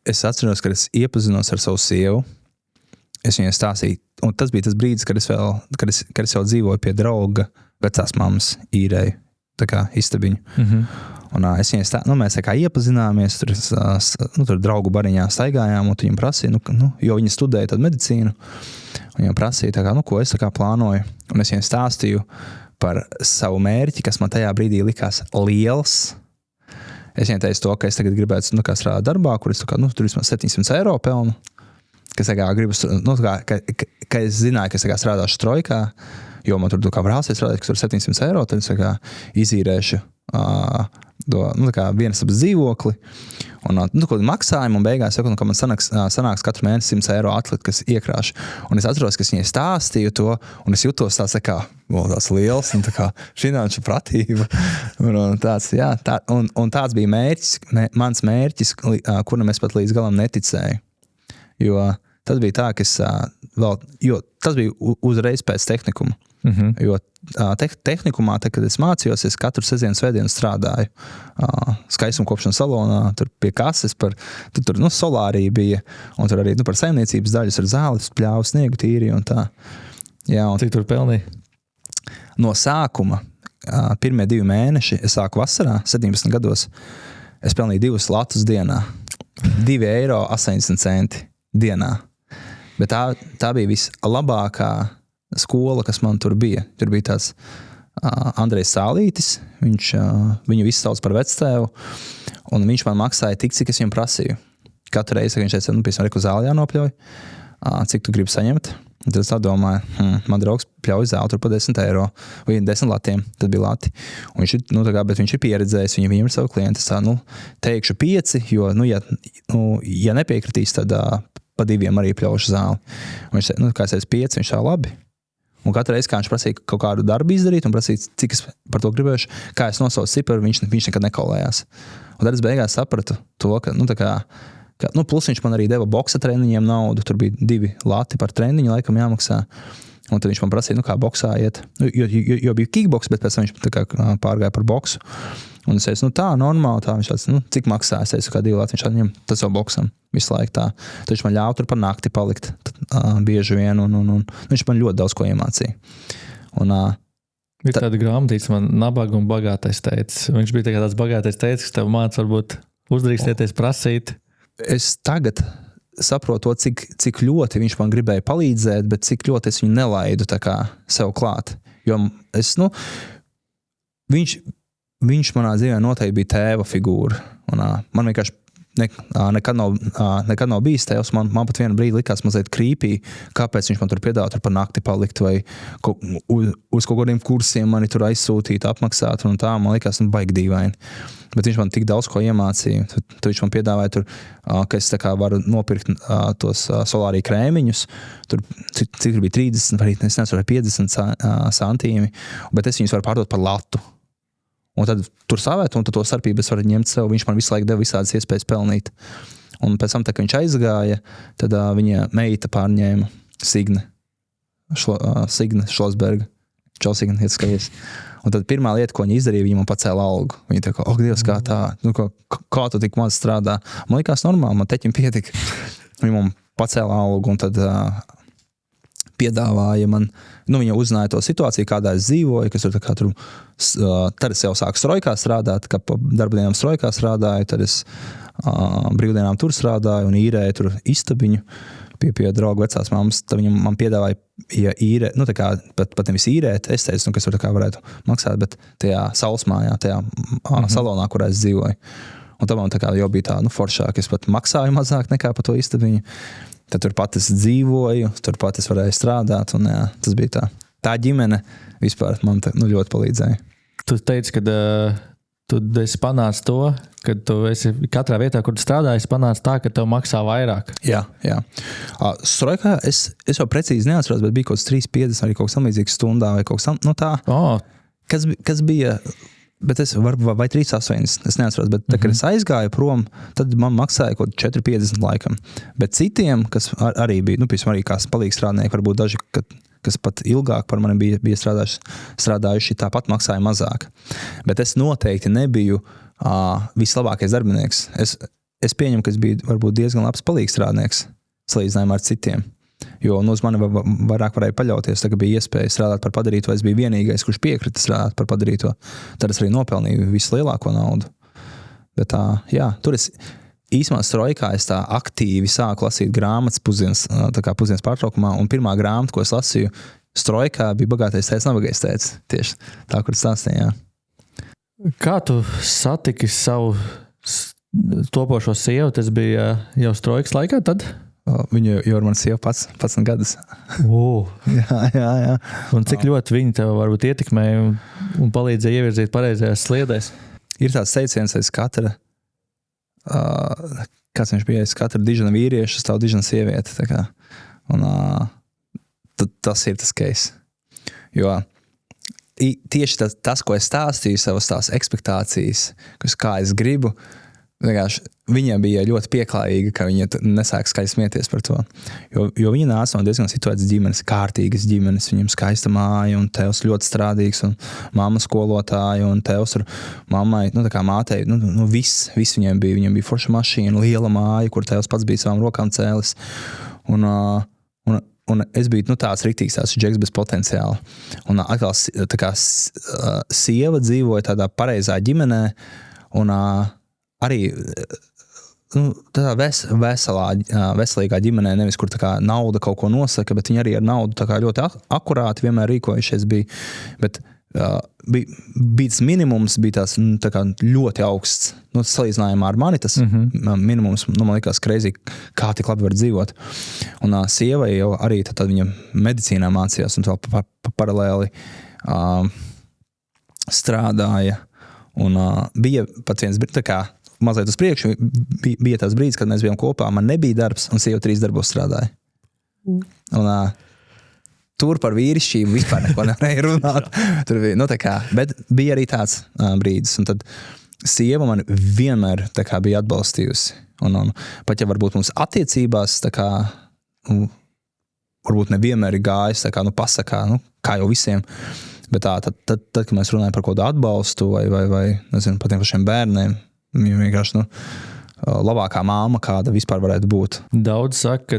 Es atceros, kad es iepazinos ar savu sievu. Es viņai stāstīju, un tas bija tas brīdis, kad es jau dzīvoju pie drauga vecās mammas, īrēju, tā kā istabiņu. Un es viņai stāstīju, mēs tā kā iepazināmies, tur draugu bariņā staigājām, un viņam prasīja, jo viņa studēja tad medicīnu, un viņam prasīja, tā kā, ko es tā kā plānoju. Un es viņai stāstīju par savu mērķi, kas man tajā brīdī likās liels. Es viņai teicu to, ka es tagad gribētu strādāt darbā, kur es tur vismaz 700 eiro pelnu, kas gribas, ka es zināju, ka es strādāšu trojkā, jo man tur kā brālis strādāt, kas tur 700 eiro, tad es izīrēšu vienas ap dzīvokli, un maksājumu, un beigās saku, ka man sanāks katru mēnesi 100 eiro atlikt, kas iekrāšu. Un es atceros, ka es viņai stāstīju to, un es jutos tāds liels, un finanšu pratība. Un tāds bija mērķis, mans mērķis, kuram es pat līdz galam neticēju. Jo tas bija tā, ka tas bija uzreiz pēc tehnikuma. Jo tehnikumā, kad es mācījos, es katru svētdienu strādāju skaistumkopšanas salonā, tur pie kases, tur solārija bija, un tur arī par saimniecības daļas ar zāles, pļāvu, sniegu tīri un tā. Jā, un cik tur pelnīja? No sākuma, pirmie 2 mēneši, es sāku vasarā, 17 gados, es pelnīju 2 latus dienā, 2,80 eiro dienā. Bet tā bija vislabākā skola, kas man tur bija. Tur bija tāds Andrejs Sālītis, viņu visi sauc par vectēvu, un viņš man maksāja tik, cik es viņam prasīju. Katru reizi, kad viņš teica, piemēram, zāli jānopļauj, cik tu gribi saņemt. Un tad es tā domāju, man draugs pļauj zāli tur pa 10 eiro, vai 10 latiem, tad bija lati. Un bet viņš ir pieredzējis, viņam ir savu klientu, es teikšu 5, jo, ja nepiekritīs, tad pa 2 arī pļaušu zāli. Un viņš kā es teicu 5, viņš tā labi. Un katru reizi, kā viņš prasīja kaut kādu darbu izdarīt un prasīja, cik es par to gribēšu, kā es nosaucu ciparu, viņš nekad nekaulējās. Un tad es beigās sapratu to, ka plus viņš man arī deva boksa treniņiem naudu, tur bija 2 lati par treniņu laikam jāmaksā. Un tad viņš man prasīja, kā boksā iet. Jo bija kickboks, bet pēc tam viņš pārgāja par boksu. Un es teicu, tā, normāli, tā. Viņš tāds, cik maksā? Es teicu, kā 2 lati. Viņš atņem, tas jau boksam visu laiku tā. Tad viņš man ļauj tur par nakti palikt bieži vien. Un viņš man ļoti daudz ko iemācīja. Ir tāda grāmatīca, man nabaga un bagātais teicis. Viņš bija tāds bagātais teicis, kas tev māca varbūt uzdrīkstieties prasīt. Es tagad saprotu to, cik ļoti viņš man gribēja palīdzēt, bet cik ļoti es viņu nelaidu sev klāt. Jo viņš manā dzīvē noteikti bija tēva figūra. Un, man vienkārši nekad nav bijis tēvs. Man pat vienu brīdi likās mazliet creepy, kāpēc viņš man tur piedāvā tur par nakti palikt vai uz kaut kādiem kursiem mani tur aizsūtīt, apmaksāt un tā. Man likās, baigi dīvaini. Bet viņš man tik daudz ko iemācīja. Tad viņš man piedāvāja tur, ka es varu nopirkt tos solārī krēmiņus. Tur cik bija 30 vai 50 santīmi, bet es viņus varu pārdot par latu. Un tad tur savēt, un tad to starpību es varu ņemt sev. Viņš man visu laiku deva visādas iespējas pelnīt. Un pēc tam, kad viņš aizgāja, tad viņa meita pārņēma Signe Šlosberga. Čau, Signe, iet skaties. Un tad pirmā lieta, ko viņa izdarīja, viņa man pacēla algu. Viņa tā Dievs, kā tā, kā tu tik maz strādā? Man likās normāli, man teķim pietika. Viņa man pacēla algu, un tad piedāvāja man, viņa uzzināja to situāciju, kādā es dzīvoju, kas tur tad es jau sāku strojkā strādāt, kā pa darbdienām strojkā strādāju, tad es brīvdienām tur strādāju un īrēju tur istabiņu pie draugu vecās mammas. Tad viņa man piedāvāja, īrē, pat nevis īrēt, es teicu, kas tur varētu maksāt, bet tajā saulsmājā, tajā salonā, kurā es dzīvoju. Un tad man jau bija tā, foršāk, es pat maksāju mazāk nekā pa to istabiņu. Tad turpat es dzīvoju, turpat es varēju strādāt, un jā, tas bija tā. Tā ģimene vispār man ļoti palīdzēja. Tu teici, ka tu esi panācis to, ka tu esi katrā vietā, kur tu strādāji, panācis tā, ka tev maksā vairāk. Jā. Strojkā es jau precīzi neatceros, bet bija kaut kas 3,50 arī kaut kas samīdzīgs stundā vai kaut kas tā. Kas bija... Bet es vai 3,80, es neatceros, bet kad es aizgāju prom, tad man maksāja kaut 4,50 laikam. Bet citiem, kas arī bija, piemēram, arī kā palīgs strādnieki, varbūt daži, kas pat ilgāk par mani bija strādājuši, tāpat maksāja mazāk. Bet es noteikti nebiju vislabākais darbinieks. Es pieņemu, ka es biju varbūt diezgan labs palīgs strādnieks, salīdzinājumā ar citiem. Jo uz mani vairāk varēja paļauties, tā, ka bija iespēja strādāt par padarīto, es biju vienīgais, kurš piekrita strādāt par padarīto. Tad es arī nopelnīju vislielāko naudu. Bet tur es īsumā strojkā es tā aktīvi sāku lasīt grāmatas pusdienas pārtraukumā, un pirmā grāmata, ko es lasīju strojkā, bija Bagātais tēvs, nabagais tēvs. Tieši tā, kur es stāstīju, jā. Kā tu satiki savu topošo sievu? Tas bija jau strojkas laikā tad? Viņa jau ar mani sieva 11 gadus. Jā. Un cik ļoti viņi tev varbūt ietekmēja un palīdzēja ievirzīt pareizajās sliedēs? Ir tāds teiciens aiz katra, kāds viņš bija, aiz katra dižana vīrieša stāv dižana sieviete. Tā kā. Un tas ir tas case. Jo tieši tas, ko es stāstīju, savas tās ekspektācijas, kā es gribu, viņiem bija ļoti pieklājīga, ka viņi nesāk skaļi smieties par to. Jo viņi nāca no diezgan situētas ģimenes, kārtīgas ģimenes, viņiem skaista māja un tevs ļoti strādīgs un mamma skolotāja un tevs ar mammai, tā kā mātei, viss viņiem bija forša mašīna, liela māja, kur tevs pats bija savām rokām cēlis. Un es biju tāds riktīgs, tās džeks bez potenciāla. Un atkal tā kā sieva dzīvoja tādā pareizā ģimenē un arī tādā veselīgā ģimenē, nevis kur tā kā nauda kaut ko nosaka, bet viņi arī ar naudu tā kā ļoti akurāti vienmēr rīkojušies bija. Bet bija tas minimums, bija tā kā ļoti augsts. Salīdzinājumā ar mani tas minimums, man likās crazy, kā tik labi var dzīvot. Un sievai jau arī tad viņa medicīnā mācījās un to paralēli strādāja. Un bija pat viens, tā kā mazliet uz priekšu, bija tās brīdis, kad mēs bijām kopā, man nebija darbs, un sieva 3 darbos strādāja. Un tur par vīrišķību vispār neko nevarēja runāt. Tur bija, tā kā, bet bija arī tāds brīdis, un tad sieva man vienmēr tā kā bija atbalstījusi. Un pat ja varbūt mums attiecībās, tā kā, varbūt nevienmēr ir gājis, tā kā, pasakā, kā jau visiem, bet tad, kad mēs runājam par kaut kādu atbalstu vai nezinu, par tiem pašiem bērniem, viņa vienkārši, labākā māma, kāda vispār varētu būt. Daudz saka, ka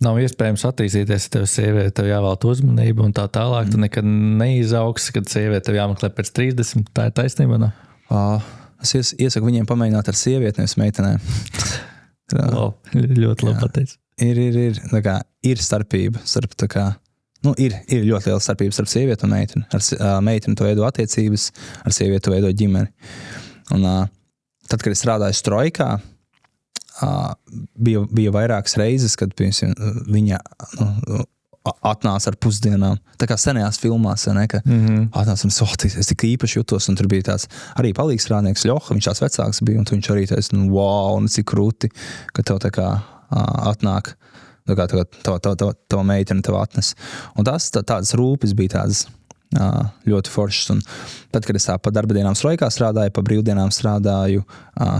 nav iespējams attīstīties, ja tev sieviete tev jāvēlta uzmanību un tā tālāk. Tu nekad neizaugs, kad sieviete tev jāmeklē pēc 30. Tā ir taisnība, ne? Es iesaku viņiem pamēģināt ar sievieti, nevis meitenēm. Ļoti labi pateicis. Ir starpība starp tā kā, ir ļoti liela starpība starp sievieti un meiteni. Ar meiteni tu veido attiecības, ar sievieti tu veido ģimeni. Un tad, kad es strādāju Strojkā, bija vairākas reizes, kad viņa atnāca ar pusdienām, tā kā senajās filmās, ka atnāca un es tik īpaši jutos, un tur bija tāds arī palīgs strādnieks Ļoha, viņš tās vecāks bija, un viņš arī teica, wow, cik krūti, ka tev tā kā atnāk, tā kā tava meitene tev atnes. Un tādas rūpes bija tādas ļoti foršas. Un tad, kad es pa darba dienām Strojkā strādāju, pa brīvdienām strādāju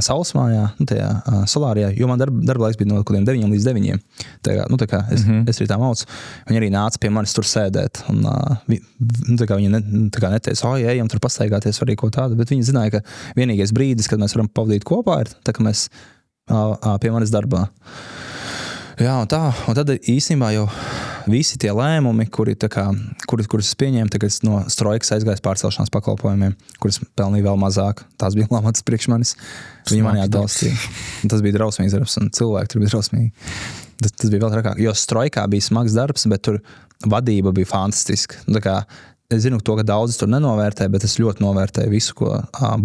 Saulesmājā, tajā solārijā, jo man darba laiks bija no kaut kādiem 9 līdz 9. Tā kā es arī tā maucu. Viņi arī nāca pie manis tur sēdēt. Un, tā kā viņi neteica, ejam tur pastaigāties arī ko tādu, bet viņi zināja, ka vienīgais brīdis, kad mēs varam pavadīt kopā, ir tā, ka mēs pie manis darbā. Jā, un tad īstenībā jau visi tie lēmumi, kurus es pieņēmu, tagad no Strojkas aizgājis pārcelšanās pakalpojumiem, kurus pelnīja vēl mazāk. Tās bija lamatas priekš manis. Viņi mani atbalstīja. Tas bija drausmīgs darbs, un cilvēki tur bija drausmīgi. Tas bija vēl trakāk, jo Strojkā bija smags darbs, bet tur vadība bija fantastiska. Es zinu to, ka daudz tur nenovērtē, bet es ļoti novērtēju visu, ko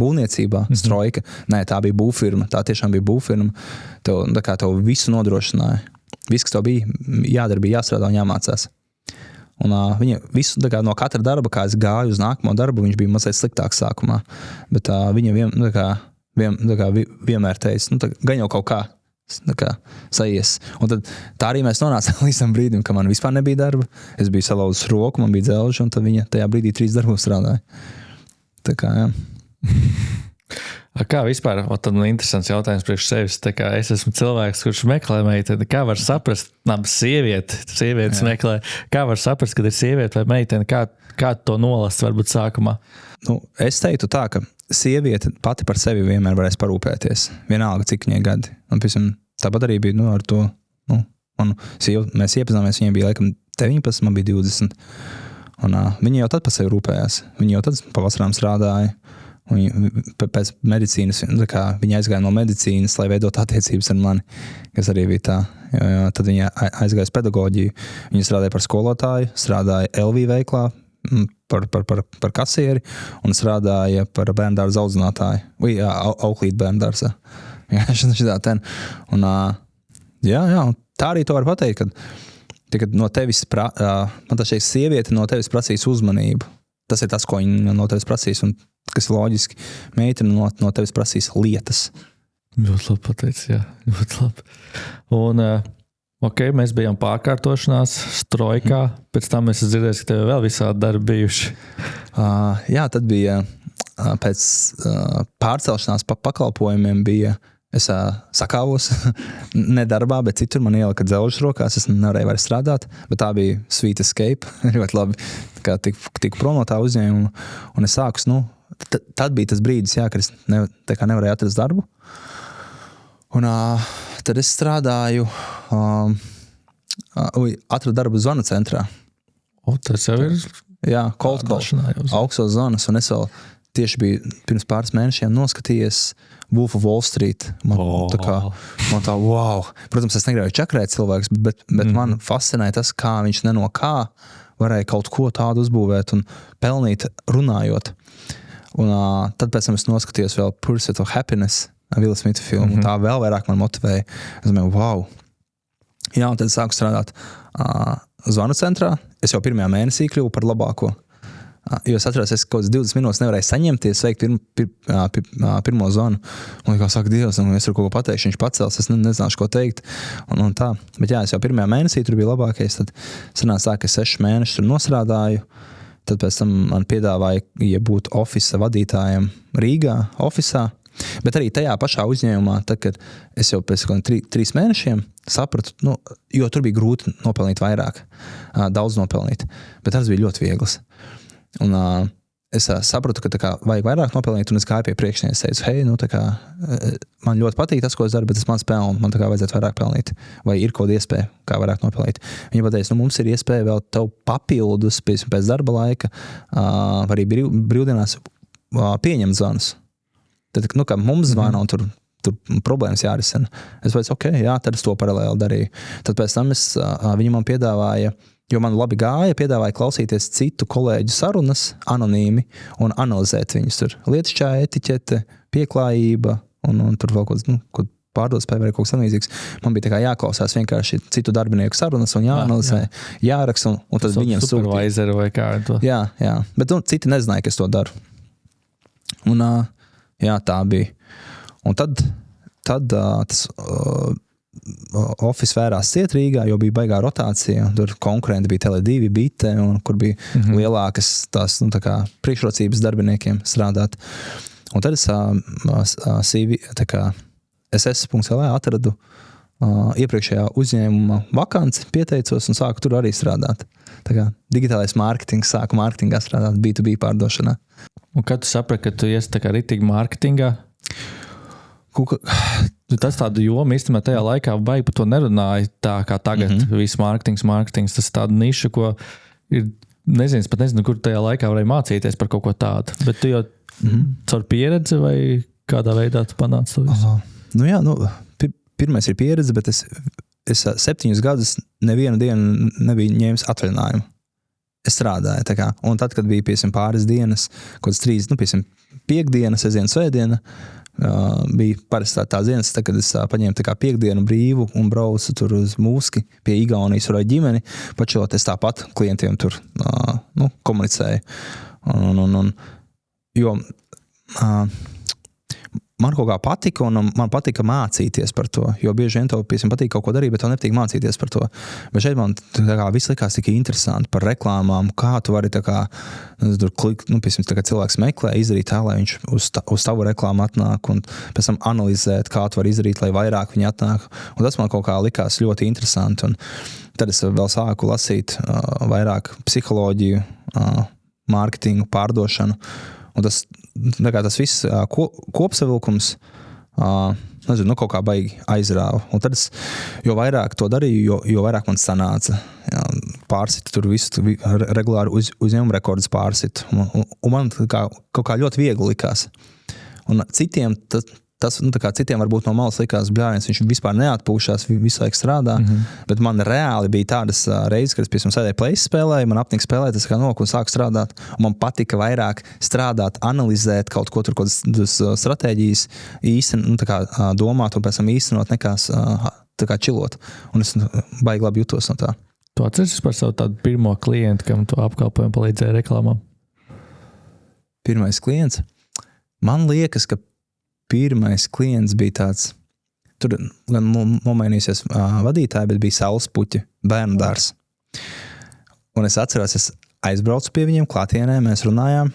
būvniecībā, Strojka. Nē, tā bija būvfirma, tā tiešām bija būvfirma. Tev visu nodrošināja. Viss, kas tev bija jādara, bija jāstrādā un jāmācās. Un viņa visu, no katra darba, kā es gāju uz nākamo darbu, viņš bija mazliet sliktāks sākumā. Bet viņa vienmēr teica, gan jau kaut kā sajies. Un tad tā arī mēs nonācām līdz tam brīdim, ka man vispār nebija darba. Es biju salauzis roku, man bija dzelži, un tad viņa tajā brīdī 3 darbos strādāja. Tā kā, jā. Kā vispār, tad man interesants jautājums priekš sevis, tā kā es esmu cilvēks, kurš meklē meiteni, kā var saprast, sievietes meklē, kā var saprast, kad ir sieviete vai meiteni, kā to nolast varbūt sākumā? Es teiktu tā, ka sieviete pati par sevi vienmēr varēs parūpēties, vienalga cik viņai gadi. Un, piemēram, tāpat arī bija ar to, mēs iepazināmies, viņai bija laikam 19, man bija 20. Un viņa jau tad par sevi rūpējās, viņa jau tad pavasarām strādāja. Pēc medicīnas, viņa aizgāja no medicīnas, lai veidot attiecības ar mani, kas arī bija tā. Tad viņa aizgāja uz pedagoģiju. Viņa strādāja par skolotāju, strādāja LV veiklā par kasieri un strādāja par bērndārza audzinātāju. Auklīt bērndārza. Un, Jā, un tā arī to var pateikt, kad no tevis, man tā šeit sieviete no tevis prasīs uzmanību. Tas ir tas, ko viņa no tevis prasīs, un kas ir loģiski. Meitene no tevis prasīs lietas. Ļoti labi pateicis, jā. Ļoti labi. Un, mēs bijām pārkārtošanās, strojkā, pēc tam es dzirdēju, ka tev vēl visādi darbi bijuši. Jā, tad bija pēc pārcelšanās pakalpojumiem bija. Es sakāvos, ne darbā, bet citur man ielika dzelžus rokās, es nevarēju vairs strādāt, bet tā bija sweet escape, ļoti labi, tik prom no tā uzņēmuma, un es sāku, tad bija tas brīdis, kad es nevarēju atrast darbu, un tad es strādāju, atradu darbu zvanu centrā. Tas jau ir? Jā, cold call, augstos zonas, un es vēl tieši biju pirms pāris mēnešiem noskatījies Wolf of Wall Street. Man tā, wow. Protams, es negribēju čakrēt cilvēks, bet man fascinēja tas, kā viņš no kā varēja kaut ko tādu uzbūvēt un pelnīt runājot. Un tad pēc tam es noskatījos vēl Pursuit of Happiness, Willa Smitha filmu, un tā vēl vairāk man motivēja. Es domāju, wow. Jā, un tad sāku strādāt zvanu centrā. Es jau pirmajā mēnesī kļuvu par labāko. Jo es atceros, es kaut kāds 20 minūtes nevarēju saņemties, veikt pirmo zvanu. Un kā saka, Dievs, un es varu kaut ko pateikšu, viņš pacels, es nezināšu, ko teikt. Un tā. Bet jā, es jau pirmajā mēnesī tur biju labākais, tad sanāca tā, ka 6 mēnešus tur nostrādāju. Tad pēc tam man piedāvāja būt ofisa vadītājiem Rīgā, ofisā. Bet arī tajā pašā uzņēmumā, tad, kad es jau pēc 3 mēnešiem sapratu, jo tur bija grūti nopelnīt vairāk, daudz nopelnīt, bet tas bija ļoti viegls. Un es sapratu, ka vajag vairāk nopelnīt, un es gāju pie priekšnieka, teicu, hei, man ļoti patīk tas, ko es daru, bet tas mans pelnu, man vajadzētu vairāk pelnīt, vai ir kaut kāda iespēja, kā vairāk nopelnīt. Viņa pateica, mums ir iespēja vēl tev papildus pēc darba laika, arī brīvdienās pieņemt zvanus. Tad, kā mums zvana, un tur problēmas jārisina. Es teicu, jā, tad es to paralēli darīju. Tad pēc tam viņa man piedāvāja, jo man labi gāja, piedāvāja klausīties citu kolēģu sarunas anonīmi un analizēt viņus tur. Lietišķā etiķete, pieklājība un tur vēl kaut pārdotspēja vai kaut kas samīdzīgs. Man bija tā kā jāklausās vienkārši citu darbinieku sarunas un jāanalizē, jāraksta un tad viņiem sūtīt. Supervisoru vai kā to. Jā, bet citi nezināja, ka es to daru. Un jā, tā bija. Un tad tas office vērās ciet Rīgā, jo bija baigā rotācija. Tur konkurenti bija Tele2, Bite, un kur bija lielākas tās priekšrocības darbiniekiem strādāt. Un tad es CV, ss.lē atradu iepriekšējā uzņēmuma vakanci, pieteicos un sāku tur arī strādāt. Digitālais mārketings, sāku mārketingā strādāt, B2B pārdošanā. Un kad tu saprati, ka tu iesi ritīgi mārketingā? Tas tādu jomu īstenībā tajā laikā baigi par to nerunāja tā kā tagad. Viss mārketings, tas tāda niša, ko ir, nezinu, kur tajā laikā varēja mācīties par kaut ko tādu. Bet tu jau caur pieredzi vai kādā veidā tu panāci to visu? Pirmais ir pieredze, bet es 7 gadus nevienu dienu nebiju ņēmis atvaļinājumu. Es strādāju, un tad, kad bija, pāris dienas, kaut kāds 3, piekdienas, svētdiena, bija parasti tās dienas, kad es paņēmu piekdienu brīvu un braucu tur uz Mūski pie Igaunijas ar ģimeni, pačot es tāpat klientiem tur komunicēju. Jo man kaut kā patika, un man patika mācīties par to, jo bieži vien tev, patīk kaut ko darīt, bet tev nepatīk mācīties par to. Bet šeit man viss likās tik interesanti par reklāmām, kā tu vari cilvēks meklē, izdarīt tā, lai viņš uz tavu reklāmu atnāk, un pēc tam analizēt, kā tu vari izdarīt, lai vairāk viņi atnāk. Un tas man kaut kā likās ļoti interesanti, un tad es vēl sāku lasīt vairāk psiholoģiju, mārketingu, pārdošanu. Un tas viss kopsavilkums, kaut kā baigi aizrāva. Un tad es, jo vairāk to darīju, jo vairāk man sanāca. Pārsita tur visu, regulāri uzņēmumu rekordus pārsita. Un man kaut kā ļoti viegli likās. Un citiem citiem varbūt no malas likās, bļāviens, viņš vispār neatpūšās, visu laiku strādā, bet man reāli bija tādas reizes, kad es sēdēju place spēlēju, man apnika spēlēt, es un sāku strādāt, un man patika vairāk strādāt, analizēt kaut ko tur, kaut kādas stratēģijas domāt un pēc tam īstenot nekās tā kā čilot. Un es baigi labi jutos no tā. Tu atceries par savu tādu pirmo klientu, kam tu apkalpojumu palīdzēji reklāmām? Pirmais klients? Man liekas, ka pirmais klients bija tāds, tur gan nomainīsies vadītāji, bet bija saules puķi, bērnu dārs. Un es atceros, es aizbraucu pie viņiem klātienē, mēs runājām,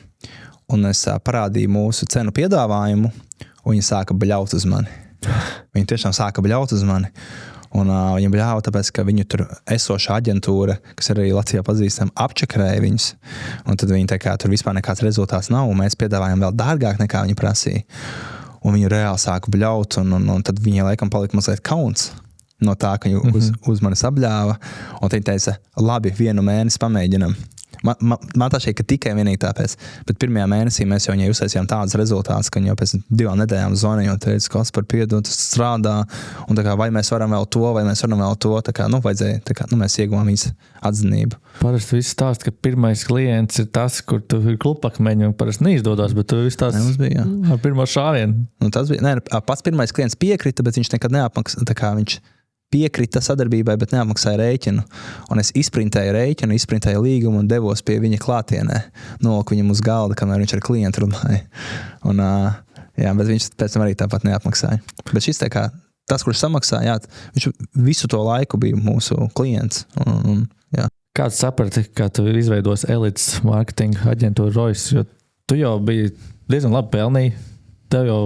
un es parādīju mūsu cenu piedāvājumu, un viņi sāka bļaut uz mani. Viņi tiešām sāka bļaut uz mani. Un viņi bļāva, tāpēc, ka viņu tur esošā aģentūra, kas arī Latvijā pazīstama, apčakrēja viņus. Un tad viņi tā kā tur vispār nekāds rezultāts nav, un mēs piedāvājam vēl dārgāk nekā viņi prasīja. Un viņi reāli sāka bļaut, un tad viņi laikam palika mazliet kauns no tā, ka viņi uz manis apļāva. Un viņi teica, labi, 1 mēnesi pamēģinam. Man tā šeit, ka tikai vienīgi tāpēc, bet pirmajā mēnesī mēs jau viņai uztaisījām tādus rezultātus, ka viņi jau pēc 2 nedēļām zvanīja un teica, Kaspar, piedod, tas strādā, un tā kā, vai mēs varam vēl to, tā kā, vajadzēja, tā kā, mēs ieguvām viņas atzinību. Parasti viss stāst, ka pirmais klients ir tas, kur tu ir klupakmeņi, un parasti neizdodas, bet tu viss tās ar pirmo šāvienu. Tas bija, pats pirmais klients piekrita, bet viņš nekad neapmaksā, tā kā viņš piekrita sadarbībai, bet neapmaksāja rēķinu. Un es izprintēju rēķinu, izprintēju līgumu un devos pie viņa klātienē. Noliku viņam uz galda, kamēr viņš ar klientu runāja. Un, bet viņš pēc tam arī tāpat neapmaksāja. Bet šis tā kā, tas, kurš samaksāja, viņš visu to laiku bija mūsu klients. Kāds saprati, kā tu izveidos elites marketinga aģentūru Royce, jo tu jau biji diezgan labi pelnīji, tev jau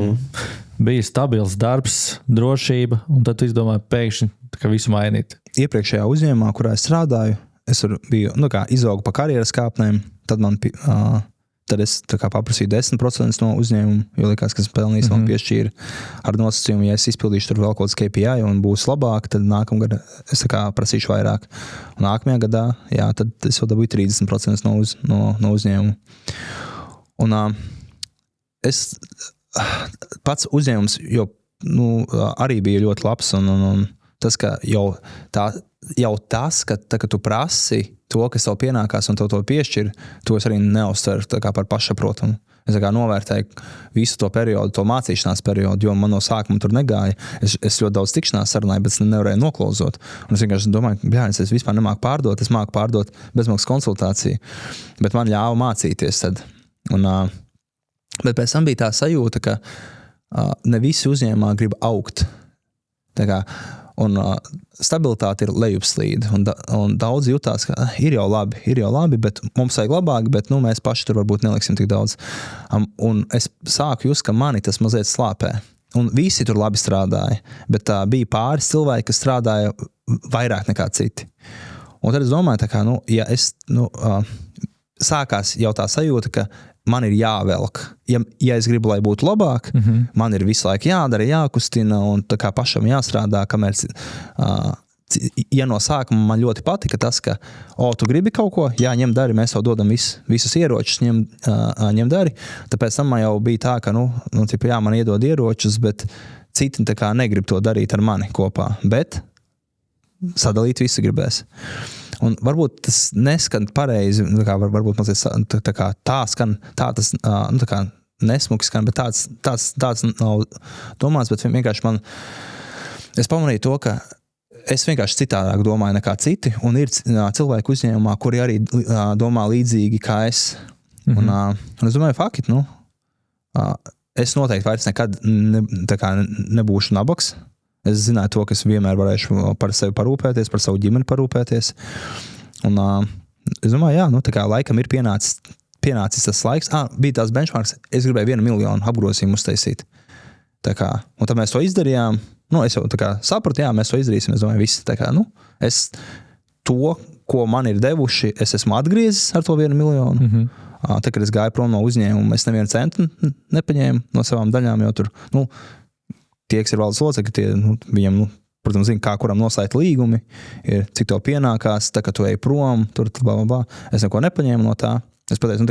bija stabils darbs, drošība, un tad tu izdomāji pēkšņi visu mainīt. Iepriekšējā uzņēmumā, kurā es strādāju, es biju, izaugu pa karjeras kāpnēm, tad es paprasīju 10% no uzņēmuma, jo likās, ka es pelnīju, man piešķīra ar nosacījumu, ja es izpildīšu tur vēl kaut kāds KPI un būs labāk, tad nākamgad es prasīšu vairāk. Un nākamajā gadā, tad es jau dabūju 30% no uzņēmuma. Un es pats uzņēmums arī bija ļoti labs, un tas, ka jau tas, ka tu prasi to, kas tev pienākās un tev to piešķir, to es arī neuztveru par pašsaprotamu. Es novērtēju visu to periodu, to mācīšanās periodu, jo man no sākuma tur negāja. Es ļoti daudz tikšanās sarunāju, bet es nevarēju noklauzot. Un es vienkārši domāju, es vispār nemāku pārdot, es māku pārdot bezmaksas konsultāciju, bet man ļāva mācīties tad. Bet pēc tam bija tā sajūta, ka ne visi uzņēmumā grib augt. Un stabilitāte ir lejupslīde. Un daudz jutās, ka ir jau labi, bet mums vajag labāk, bet mēs paši tur varbūt neliksim tik daudz. Un es sāku just, ka mani tas mazliet slāpē. Un visi tur labi strādāja, bet bija pāris cilvēki, kas strādāja vairāk nekā citi. Un tad es domāju, ja sākās jau tā sajūta, ka man ir jāvelk. Ja es gribu, lai būtu labāk, man ir visu laiku jādara, jākustina un tā kā pašam jāstrādā, kamēr, ja no sākuma man ļoti patika tas, ka, tu gribi kaut ko, ņem dari, mēs jau dodam visus ieročus, ņem dari. Tāpēc tam man jau bija tā, ka, man iedod ieročus, bet citi tā kā negrib to darīt ar mani kopā. Bet sadalīt visi gribēs. Un varbūt tas neskan pareizi, varbūt mazliet tā skan, tā tas nesmuki skan, bet tāds nav domāts, bet vienkārši es pamanīju to, ka es vienkārši citādāk domāju nekā citi, un ir cilvēki uzņēmumā, kuri arī domā līdzīgi kā es. Un es domāju, fakit, es noteikti vairs nekad nebūšu nabaks. Es zināju to, ka es vienmēr varēšu par sevi parūpēties, par savu ģimeni parūpēties. Un es domāju, laikam ir pienācis tas laiks. Bija tās benchmarks, es gribēju 1 miljonu apgrozījumu uztaisīt. Un tad mēs to izdarījām. Es jau sapratu, mēs to izdarīsim. Es domāju, visi. Es to, ko man ir devuši, es esmu atgriezis ar to 1 miljonu. Tad, kad es gāju prom no uzņēmuma, es nevienu centu nepaņēmu no savām daļām, jo tur, tie, kas ir valdes locekļi, viņam, protams, zina, kā kuram noslēgt līgumi, ir, cik tev pienākās, tā, ka tu ej prom, tur, es neko nepaņēmu no tā. Es pateicu,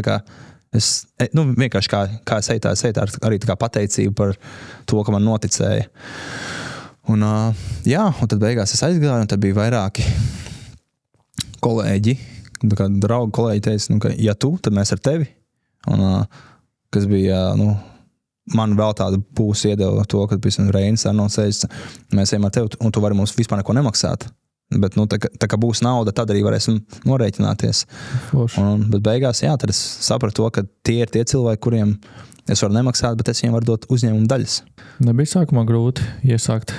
vienkārši kā es eju, arī tā kā pateicība par to, ka man noticēja. Un tad beigās es aizgāju, un tad bija vairāki kolēģi, draugi kolēģi teica, ka ja tu, tad mēs ar tevi. Un kas bija, man vēl tāda būs iedeva to, kad, piemēram, Reinis Arnolds teica, mēs ejam ar tevi, un tu vari mums vispār neko nemaksāt. Bet, tā kā būs nauda, tad arī varēsim norēķināties. Bet beigās, tad es sapratu to, ka tie ir tie cilvēki, kuriem es varu nemaksāt, bet es viņiem varu dot uzņēmumu daļas. Nebija sākumā grūti iesākt?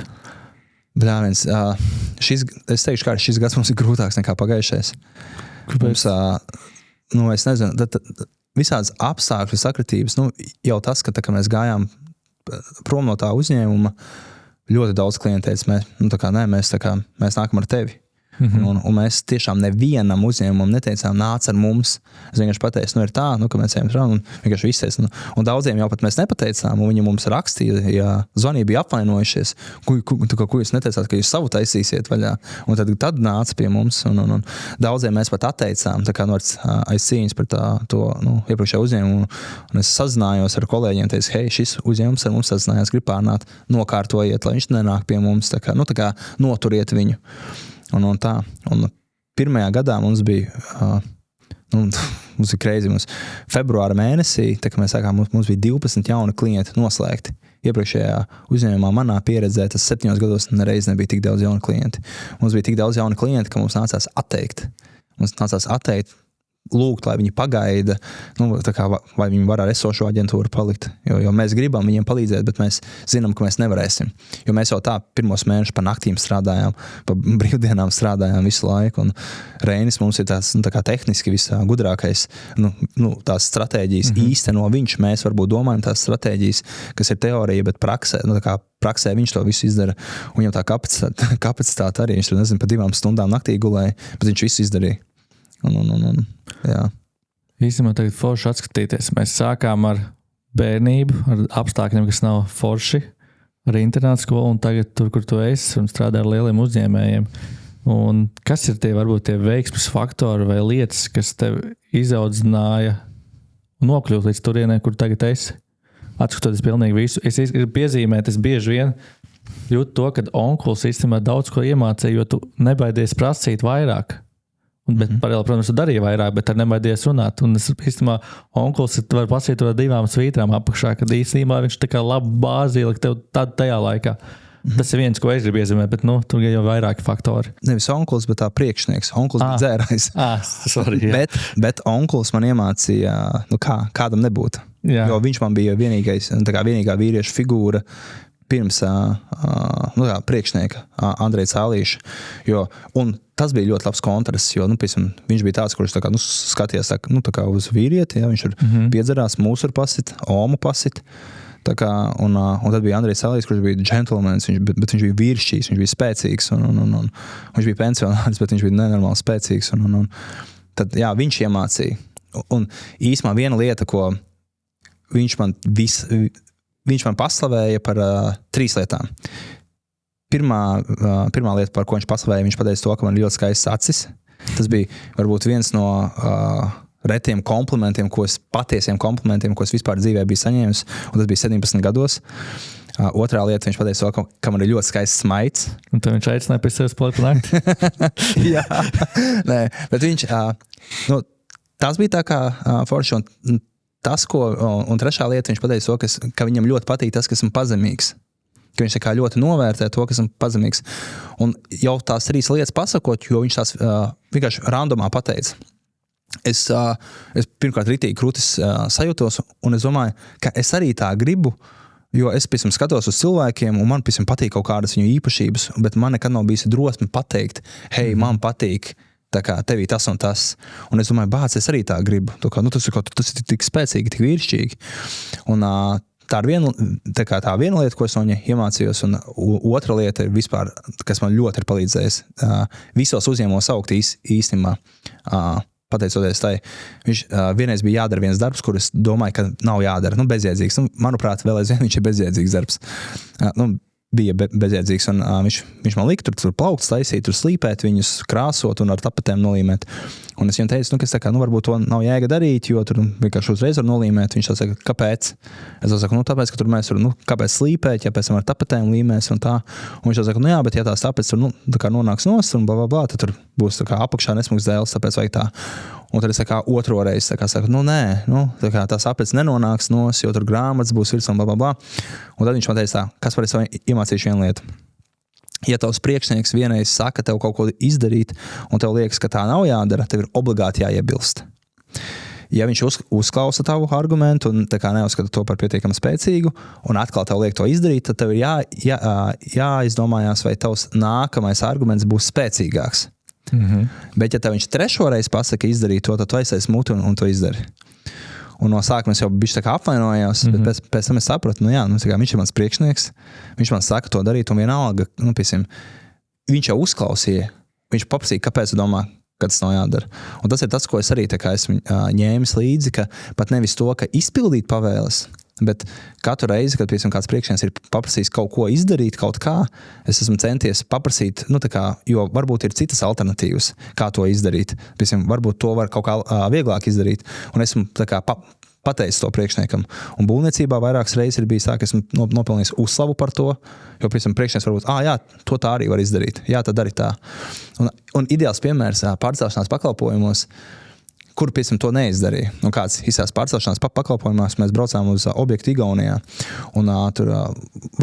Es teikšu, kā šis gads mums ir grūtāks nekā pagājušais. Kāpēc? Mums, es nezinu, visādas apstākļu sakritības, jau tas, ka tā, mēs gājām prom no tā uzņēmuma, ļoti daudz klienti teica, mēs nākam ar tevi. Un mēs tiešām nevienam uzņēmumam neteicām, nāc ar mums. Es vienkārši pateicu, ir tā, ka mēs ejam frānu, un vienkārši viss. Un daudziem jau pat mēs nepateicām, un viņi mums rakstīja, zvanīja bija apvainojušies, ko jūs neteicāt, ka jūs savu taisīsiet vaļā. Un tad nāca pie mums, un daudziem mēs pat atteicām, aiz cīņas par to iepriekšējo uzņēmumu. Un es sazinājos ar kolēģiem, teicu, hei, šis uzņēmums ar mums sazinājās, grib pārnāt, nokārtojiet, lai viņš nenāk pie mums, noturiet viņu. Un tā. Un pirmajā gadā mums bija, mums ir crazy, februāra mēnesī, tā kā mēs sākām, mums bija 12 jauni klienti noslēgti. Iepriekšējā uzņēmumā manā pieredzē, tas 7 gados nereiz nebija tik daudz jaunu klienti. Mums bija tik daudz jaunu klienti, ka mums nācās atteikt. Lūgt, lai viņi pagaida, vai viņi var ar esošo aģentūru palikt. Jo mēs gribam viņiem palīdzēt, bet mēs zinām, ka mēs nevarēsim. Jo mēs jau tā pirmos mēnešus pa naktīm strādājām, pa brīvdienām strādājām visu laiku. Un Reinis mums ir tās tehniski visā gudrākais, tās stratēģijas īsteno viņš. Mēs varbūt domājam tās stratēģijas, kas ir teorija, bet praksē viņš to visu izdara. Un viņam tā kapacitāte arī, viņš tur nezinu, pa 2 stundām naktī gulēja, bet viņš visu izdarīja. Jā. Īstenībā tagad forši atskatīties. Mēs sākām ar bērnību, ar apstākļiem, kas nav forši, ar internātu skolu, un tagad tur, kur tu esi un strādā ar lieliem uzņēmējiem. Un kas ir varbūt tie veiksmes faktori vai lietas, kas tev izaudzināja un nokļūt līdz turienē, kur tagad esi? Atskatoties pilnīgi visu. Es gribu piezīmēt, es bieži vien jūtu to, ka onkulis īstenībā daudz ko iemācīja, jo tu nebaidies prasīt vairāk. Bet, protams, tu darīji vairāk, bet ar nebaidies runāt. Un es īstenībā onkulis var pasīt ar 2 svītrām apakšā, kad īstenībā viņš tā kā labu bāzi ielika tev tajā laikā. Tas ir viens, ko es gribu iezīmēt, bet tur jau vairāki faktori. Nevis onkulis, bet tā priekšnieks. Onkulis bija dzērājs. Sorry, bet onkulis man iemācīja, kādam nebūt. Jā. Jo viņš man bija vienīgā vīrieša figūra pirms priekšnieka Andreja Cālīša. Un tas bija ļoti labs kontrasts, jo viņš bija tāds, kurš skatījās uz vīrieti, viņš tur piedzerās, mūsu pasit, omu pasit. Un tad bija Andrejs Cālīšs, kurš bija džentlmenis, bet viņš bija vīrišķīgs, viņš bija spēcīgs, un viņš bija pensionārs, bet viņš bija nenormāli spēcīgs. Tad, viņš iemācīja. Un īsumā viena lieta, ko viņš man paslavēja par 3 lietām. Pirmā lieta, par ko viņš paslavēja, viņš pateica to, ka man ir ļoti skaists acis. Tas bija varbūt viens no retiem komplimentiem, patiesiem komplimentiem, ko es vispār dzīvē biju saņēmis, un tas bija 17 gados. Otrā lieta, viņš pateica to, ka man ir ļoti skaists smaids. Un tad viņš aicināja pie sevis palikt nakti? Jā, nē, bet viņš, tas bija tā kā forši, un trešā lieta, viņš pateica to, ka viņam ļoti patīk tas, ka esmu pazemīgs. Ka viņš ļoti novērtē to, ka esmu pazemīgs. Un jau tās 3 lietas pasakot, jo viņš tās vienkārši randomā pateica. Es pirmkārt ritīgi krūtis sajūtos, un es domāju, ka es arī tā gribu, jo es, piemēram, skatos uz cilvēkiem, un man, piemēram, patīk kaut kādas viņu īpašības, bet man nekad nav bijis drosme pateikt, hei, man patīk, tā kā tevī tas un tas. Un es domāju, es arī tā gribu. Tas ir tik spēcīgi, tik vīrišķīgi. Un tā ir viena lieta, ko es no viņa iemācījos, un otra lieta ir vispār, kas man ļoti ir palīdzējis. Visos uzņēmumos augt īstenībā, pateicoties tai, viņš vienreiz bija jādara viens darbs, kur es domāju, ka nav jādara. Bezjēdzīgs. Manuprāt, vēl aizvien viņš ir bezjēdzīgs darbs. Bija bezjēdzīgs, un viņš man lika tur plaukts taisīt, tur slīpēt viņus, krāsot un ar tapetēm nolīmēt. Un es viņam teicu, ka varbūt to nav jēga darīt, jo tur vienkārši uzreiz var nolīmēt. Viņš saka, kāpēc? Es saku, tāpēc, ka tur mēs varam, kāpēc slīpēt, ja pēc tam ar tapetēm līmēs un tā. Un viņš saka, jā, bet ja tās tapets tur, nonāks nost un blablabla, tad tur būs apakšā nesmugs dēls, tāpēc vajag tā. Un tad es tā kā otro reizi tā kā saku, tā kā tās apēc nenonāks nos, jo tur grāmatas būs virs un blablabla. Un tad viņš man teica tā, kas var es iemācīšu vienu lietu. Ja tavs priekšnieks vienreiz saka tev kaut ko izdarīt, un tev liekas, ka tā nav jādara, tev ir obligāti jāiebilst. Ja viņš uzklausa tavu argumentu un tā kā neuzskata to par pietiekami spēcīgu un atkal tev liek to izdarīt, tad tev ir jāizdomājās, vai tavs nākamais arguments būs spēcīgāks. Bet ja tev viņš trešoreiz pasaka izdarīt to, tad tu aizsais muti un to izdari. Un no sākuma es jau bišķi tā kā apvainojos, bet pēc tam es sapratu, tā kā viņš ir mans priekšnieks, viņš man saka to darīt un vienalga, piemēram, viņš jau uzklausīja, viņš paprasīja, kāpēc tu domā, ka tas nav jādara. Un tas ir tas, ko es arī tā kā esmu ņēmis līdzi, ka pat nevis to, ka izpildīt pavēles, bet katru reizi, kad, piemēram, kāds priekšnieks ir paprasījis kaut ko izdarīt, kaut kā, es esmu centies paprasīt, jo varbūt ir citas alternatīvas, kā to izdarīt. Piemēram, varbūt to var kaut kā vieglāk izdarīt. Un esmu tā kā pateicis to priekšniekam. Un būvniecībā vairākas reizes ir bijis tā, ka esmu nopelnījis uzslavu par to, jo, piemēram, priekšnieks varbūt, jā, to tā arī var izdarīt. Jā, tad arī tā. Un ideāls piemērs pārcelšanās pakalpojumos, kur, piemēram, to neizdarīja. Un kāds izsās pārcelšanās pakalpojumās, mēs braucām uz objektu Igaunijā. Un tur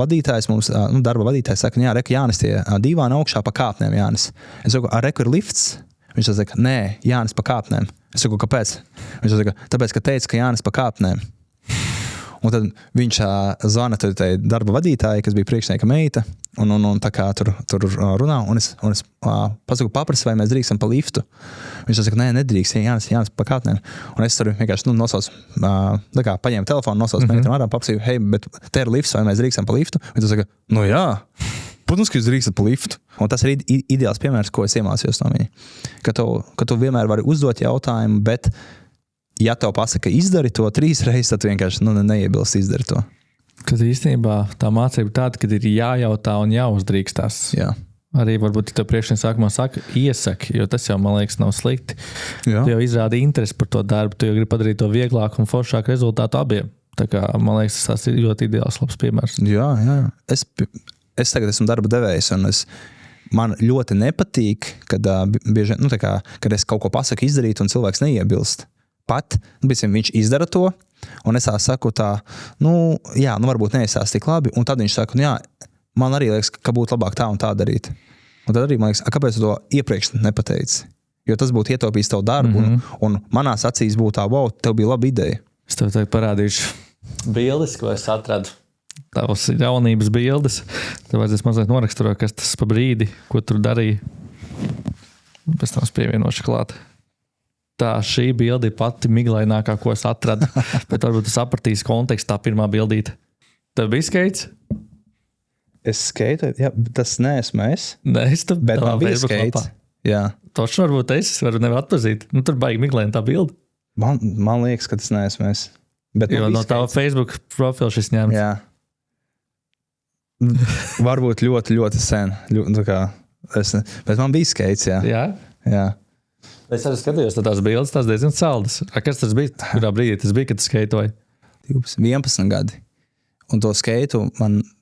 vadītājs mums, darba vadītājs saka, Jānis, tie divāni augšā pa kāpnēm, Jānis. Es saku, reku ir lifts? Viņš saka, nē, Jānis pa kāpnēm. Es saku, kāpēc? Viņš saka, tāpēc, ka teica, ka Jānis pa kāpnēm. Un tad viņš zvana tai darba vadītāji, kas bija priekšnieka meita, un tā kā tur runā, un es pasaku, paprasu, vai mēs drīkstam pa liftu. Viņš saka, nē, nedrīkst, Jānis pa kāpnēm. Un es tur vienkārši nosaucu, tā kā paņēmu telefonu, nosaucu meitu un ārā, paprasīju, hei, bet te ir lifts, vai mēs drīkstam pa liftu? Viņš saka, jā. Protams, ka jūs drīkstat pa liftu. Un tas ir ideāls piemērs, ko es iemācījos no viņa. Ka tu vienmēr vari uzdot jautājumu, bet ja tev pasaka izdari to 3 reizes, tad tu vienkārši neiebilst izdari to. Kad īstenībā tā mācība tāda, kad ir jājautā un jāuzdrīkstās. Jā. Arī varbūt, ja tev priekšnieks sākumā saka, iesaki, jo tas jau, man liekas, nav slikti. Jā. Tu jau izrādi interesi par to darbu, tu jau gribi padarīt to vieglāku un foršāku rezultātu abiem. Tā kā, man liekas, tas ir ļoti ideāls labs piemērs. Jā. Es tagad esmu darba devējs, un man ļoti nepatīk, kad bieži, kad es kaut ko pasaku izdarīt, un cilvēks neiebilst. Pat, viņš izdara to, un es saku tā, varbūt neizsās tik labi, un tad viņš saka, man arī liekas, ka būtu labāk tā un tā darīt. Un tad arī man liekas, kāpēc tu to iepriekš nepateici? Jo tas būtu ietaupījis tavu darbu, un manās acīs būtu tā, wow, tev bija laba ideja. Es tev tagad parādīšu bildes, ko es atradu. Tavas jaunības bildes. Tev vajadzēs mazliet noraksturot, kas tas pa brīdi, ko tur darīja. Pēc tam es pievienošu klāt. Tā, šī bilde ir pati miglainākā, ko es atradu. Bet varbūt tu sapratīsi kontekstā pirmā bildīte. Tev bija skates? Es skeitu, jā, tas neesmu es. Nē, es tev bet man bija skates. Jā. Toši varbūt es varu nevar atpazīt. Tur baigi miglaina tā bilde. Man liekas, ka tas neesmu es. Bet jo no tava Facebook profila šis ņemts. Jā. Varbūt ļoti, ļoti sen. Bet man bija skates, jā. Jā. Es arī skatījos tās bildes, tās diezgan saldas. Kas tas bija? Kurā brīdī tas bija, kad tu skeitoji? 11 gadi. Un to skeitu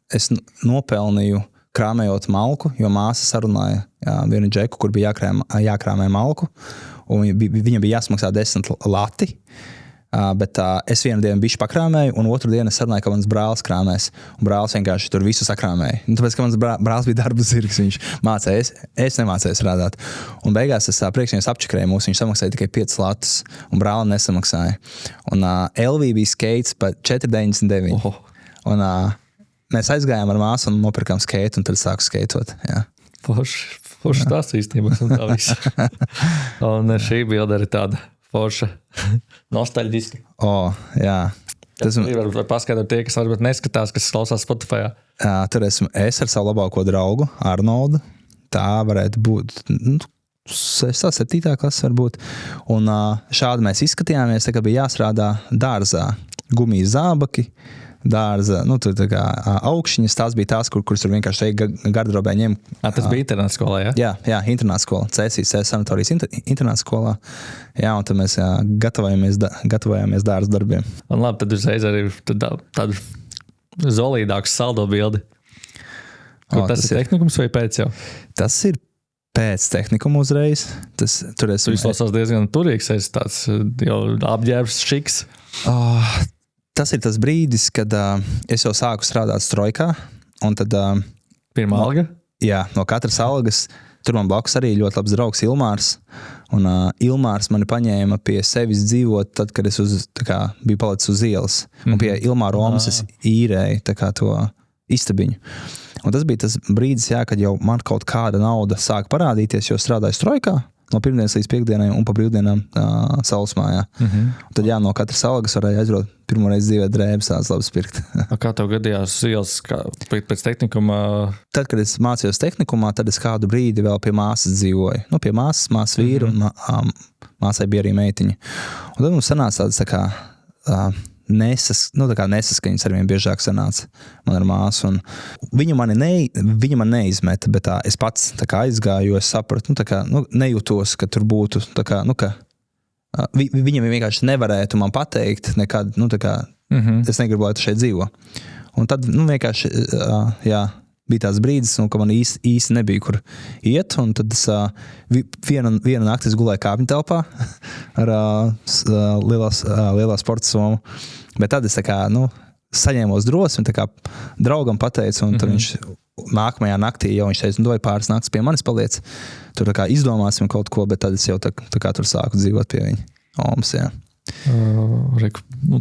es nopelnīju krāmējot malku, jo māsa sarunāja vienu džeku, kur bija jākrāmē malku. Un viņam bija jāsmaksā 10 lati. Bet es vienu dienu bišķi pakrāmēju, un otru dienu es sarunāju, ka mans brālis krāmēs. Un brālis vienkārši tur visu sakrāmēja. Tāpēc, ka mans brālis bija darba zirgs, viņš mācēja, es nemācēju strādāt. Un beigās es priekšnieks apčakrēju mūs, viņš samaksāja tikai 5 latus, un brāli nesamaksāja. Un LV bija skates pa 4,99. Un mēs aizgājām ar māsu un nopirkām skeitu, un tad sāku skeitot. Jā. Forši tās īstenībā. Un šī bilde ir tāda forša, nostalģiski. Jā. Tas var paskaidrot tie, kas varbūt neskatās, kas klausās Spotify. Tur esmu es ar savu labāko draugu, Arnoldu. Tā varētu būt 6. 7. klase varbūt. Un šādi mēs izskatījāmies, tā kā bija jāstrādā dārzā. Gumijas zābaki, dārza, tur tā kā augšņas, tās bija tās, kuras tur vienkārši gardrobē ņem. Tas bija internāta skolā, jā? Jā, internāta skola, CSIC sanatorijas internāta skolā. Jā, un tad mēs gatavojāmies dārza darbiem. Un labi, tad uzreiz arī tādu zolīdāku saldo bildi. Tas ir tehnikums vai pēc jau? Tas ir pēc tehnikuma uzreiz. Tur Tu izklausās diezgan turīgs, esi tāds jau apģērbs šiks. Tas ir tas brīdis, kad es jau sāku strādāt strojkā, un tad... Pirmā alga? Jā, no katras algas. Tur man blakus arī ļoti labs draugs Ilmārs, un Ilmārs mani paņēma pie sevis dzīvot tad, kad es biju palicis uz ielas, un pie Ilmāra Omas es īrēju to istabiņu. Un tas bija tas brīdis, kad jau man kaut kāda nauda sāka parādīties, jo strādāju strojkā no pirmdienas līdz piekdienai un pa brīvdienām Saulsmājā. Un tad no katras algas varēja aizrot pirmoreiz dzīvē drēbes tāds labs pirkt. Kā tev gadījās ielas pēc tehnikuma? Tad, kad es mācījos tehnikumā, tad es kādu brīdi vēl pie māsas dzīvoju. Pie māsas vīru, un māsai bija arī meitiņa. Un tad mums sanāca tāds nesaskaņas ar vien biežāk sanāca man ar māsu. Un viņa man neizmeta, bet es pats aizgāju, jo es sapratu, nejūtos, ka tur būtu, viņa vienkārši nevarētu man pateikt nekad, es negribu, lai tu šeit dzīvo. Un tad, vienkārši, bija tās brīdis, ka man īsti nebija, kur iet, un tad es vienu nakti es gulēju kāpņu telpā ar lielā sporta somu, bet tad es saņēmos drosmi, draugam pateicu, un tad viņš nākamajā naktī, jau viņš teica, vai pāris naktis pie manis paliec, tur izdomāsim kaut ko, bet tad es jau tur sāku dzīvot pie viņa. Omas, jā.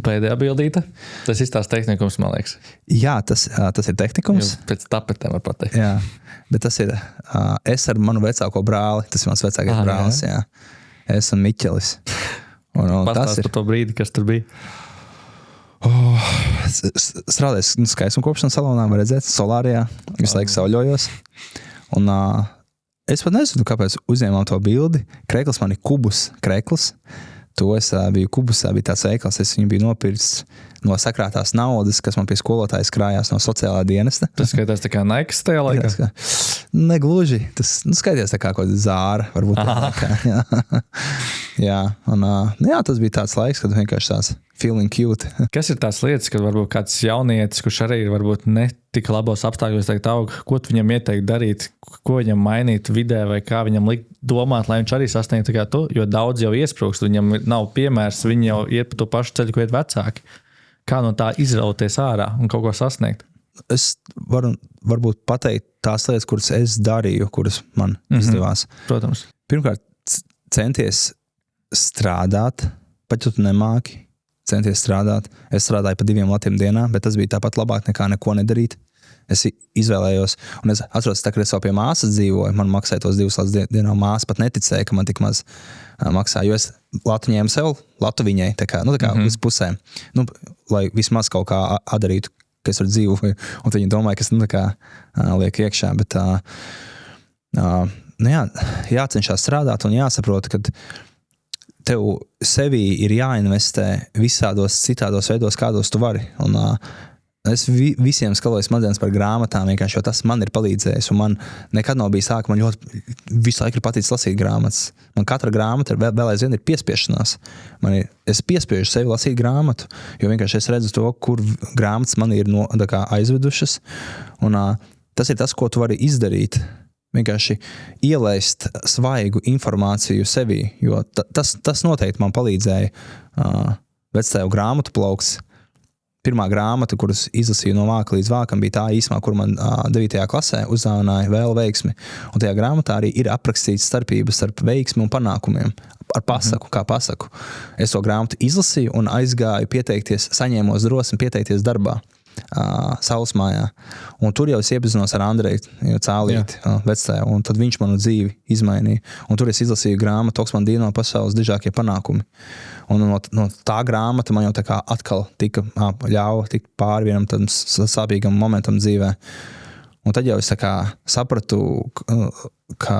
Pēdējā bildīte. Tas ir tās tehnikums, man liekas. Jā, tas ir tehnikums. Jo pēc tapetēm var pateikt. Jā, bet tas ir es ar manu vecāko brāli. Tas ir mans vecākais brālis, jā. Es un Miķelis. Pastāst par to brīdi, kas tur bija. Strādāju skaistuma kopšanas salonā, var redzēt, Solārijā. Visu laiku sauļojos. Un es pat nezinu, kāpēc uzņēmām to bildi. Krekls man ir Kubus krekls. To es biju Kubusā, bija tāds veikals, es viņu biju nopircis no sakrātās naudas, kas man pie skolotājas krājās no sociālā dienesta. Tas skaitās tā kā Nike tajā laikā? Negluži. Tas skaitās tā kā kaut Zāra, varbūt. Jā, un tas bija tāds laiks, kad vienkārši tās feeling cute. Kas ir tās lietas, kad varbūt kāds jaunietis, kurš arī ir varbūt ne tik labos apstākļos aug, ko tu viņam ieteikt darīt, ko viņam mainīt vidē vai kā viņam likt domāt, lai viņš arī sasniegtu kā tu, jo daudz jau iesprūkst, viņam nav piemērs, viņi jau iet pa to pašu ceļu, ko iet vecāki. Kā no tā izrauties ārā un kaut ko sasniegt? Es varu varbūt pateikt tās lietas, kuras es darīju, kuras man izdevās. Protams. Pirmkārt, centies strādāt, pat ja tu nemāki, centies strādāt. Es strādāju pa 2 latiem dienā, bet tas bija tāpat labāk nekā neko nedarīt. Es izvēlējos, un es atceros, kad es vēl pie māsas dzīvoju, man maksāja tos 2 latus dienā, māsa pat neticēja, ka man tik maz maksā, jo es latu ņēmu sev, latu viņai, uz pusēm, lai vismaz kaut kā atdarītu, ka es varu dzīvoju, un viņi domāja, ka es liek iekšā, bet jācenšās strādāt un jāsaprot, ka tev sevī ir jāinvestē visādos citādos veidos, kādos tu vari, un es visiem skaloju smadzenes par grāmatām, vienkārši, jo tas man ir palīdzējis, un man nekad nav bijis tā, ka man ļoti visu laiku ir paticis lasīt grāmatas. Man katra grāmata vēl aizvien ir piespiešanās. Es piespiežu sevi lasīt grāmatu, jo vienkārši es redzu to, kur grāmatas man ir aizvedušas, un tas ir tas, ko tu vari izdarīt. Vienkārši ielaist svaigu informāciju sevī, jo tas noteikti man palīdzēja vectēvu grāmatu plauks. Pirmā grāmata, kuras izlasīju no vāka līdz vākam, bija tā īsumā, kur man 9. klasē uzdāvināja vēl veiksmi. Un tajā grāmatā arī ir aprakstīts starpības starp veiksmi un panākumiem. Ar pasaku, kā pasaku. Es to grāmatu izlasīju un aizgāju saņēmos drosmi pieteikties darbā. Saulsmājā. Un tur jau es iepazinos ar Andreju Cālīti, vectēvu, un tad viņš manu dzīvi izmainīja. Un tur es izlasīju grāmatu Oksmandino pasaules dižākie panākumi. Un no tā grāmata man jau tā kā atkal ļāva tikt pāri vienam tam sāpīgam momentam dzīvē. Un tad jau es tā kā sapratu, ka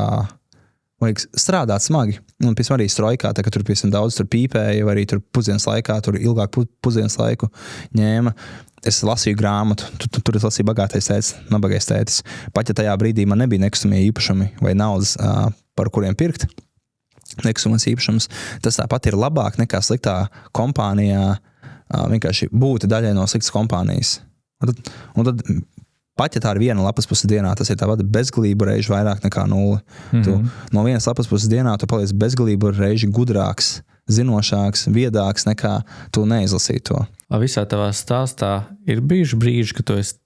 vajag strādāt smagi. Un pēc arī strojkā, tā, ka tur daudz tur pīpēja, vai arī tur pusdienas laikā, tur ilgāk pusdienas laiku ņēma. Es lasīju grāmatu, tur es lasīju bagātais tētis, nabagais tētis. Pat ja tajā brīdī man nebija nekustamie īpašumi vai naudas, par kuriem pirkt nekustamas īpašumus, tas tāpat ir labāk nekā sliktā kompānijā vienkārši būt daļai no sliktas kompānijas. Un tad pat ja tā ir viena lapas puses dienā, tas ir tāpat bezgalību reižu vairāk nekā 0. Tu no vienas lapas puses dienā tu paliec bezgalību reižu gudrāks, zinošāks, viedāks nekā tu neizlasīji to. Visā tavā stāstā ir bijuši brīži, ka tu esi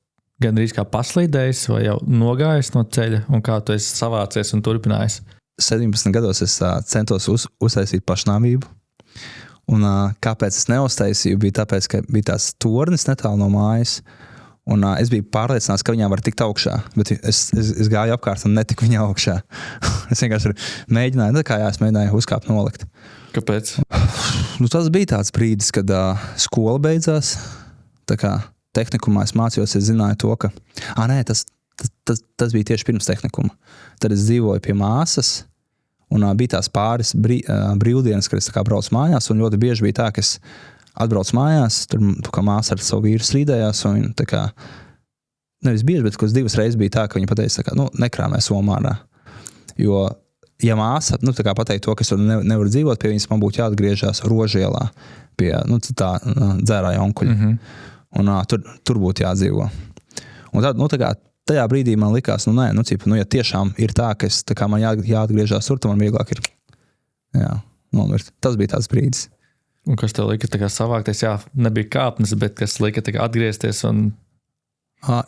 gandrīz kā paslīdējis vai jau nogājis no ceļa un kā tu esi savācies un turpinājis? 17 gados es centos uztaisīt pašnāvību. Un kāpēc es neuztaisīju, bija tāpēc, ka bija tās tornis netālu no mājas. Un es biju pārliecināts, ka viņā var tikt augšā. Bet es gāju apkārt un netiku viņā augšā. Es vienkārši mēģināju, es mēģināju uzkāpt nolikt. Kāpēc? Tas bija tāds brīdis, kad skola beidzās. Tā kā tehnikumā es mācījos, es zināju to, ka... Tas bija tieši pirms tehnikuma. Tad es dzīvoju pie māsas. Un bija tās pāris brīvdienas, kad es braucu mājās, un ļoti bieži bija tā, ka es atbraucu mājās, tur kā māsa ar savu vīru strīdējās, un tā kā, nevis bieži, bet 2 reizes bija tā, ka viņa pateica, nekrāmē somu ārā. Jo, ja māsa, pateica to, ka es tur nevaru dzīvot pie viņas, man būtu jāatgriežās Rožielā pie, tā dzērāja onkuļa. Un tur būtu jādzīvo. Un tad, tajā brīdī man likās, ja tiešām ir tā, ka man jāatgriežās tur, tad man vieglāk ir nomirt. Tas bija tāds brīdis. Un kas tev lika savākties? Jā, nebija kāpnes, bet kas lika atgriezties?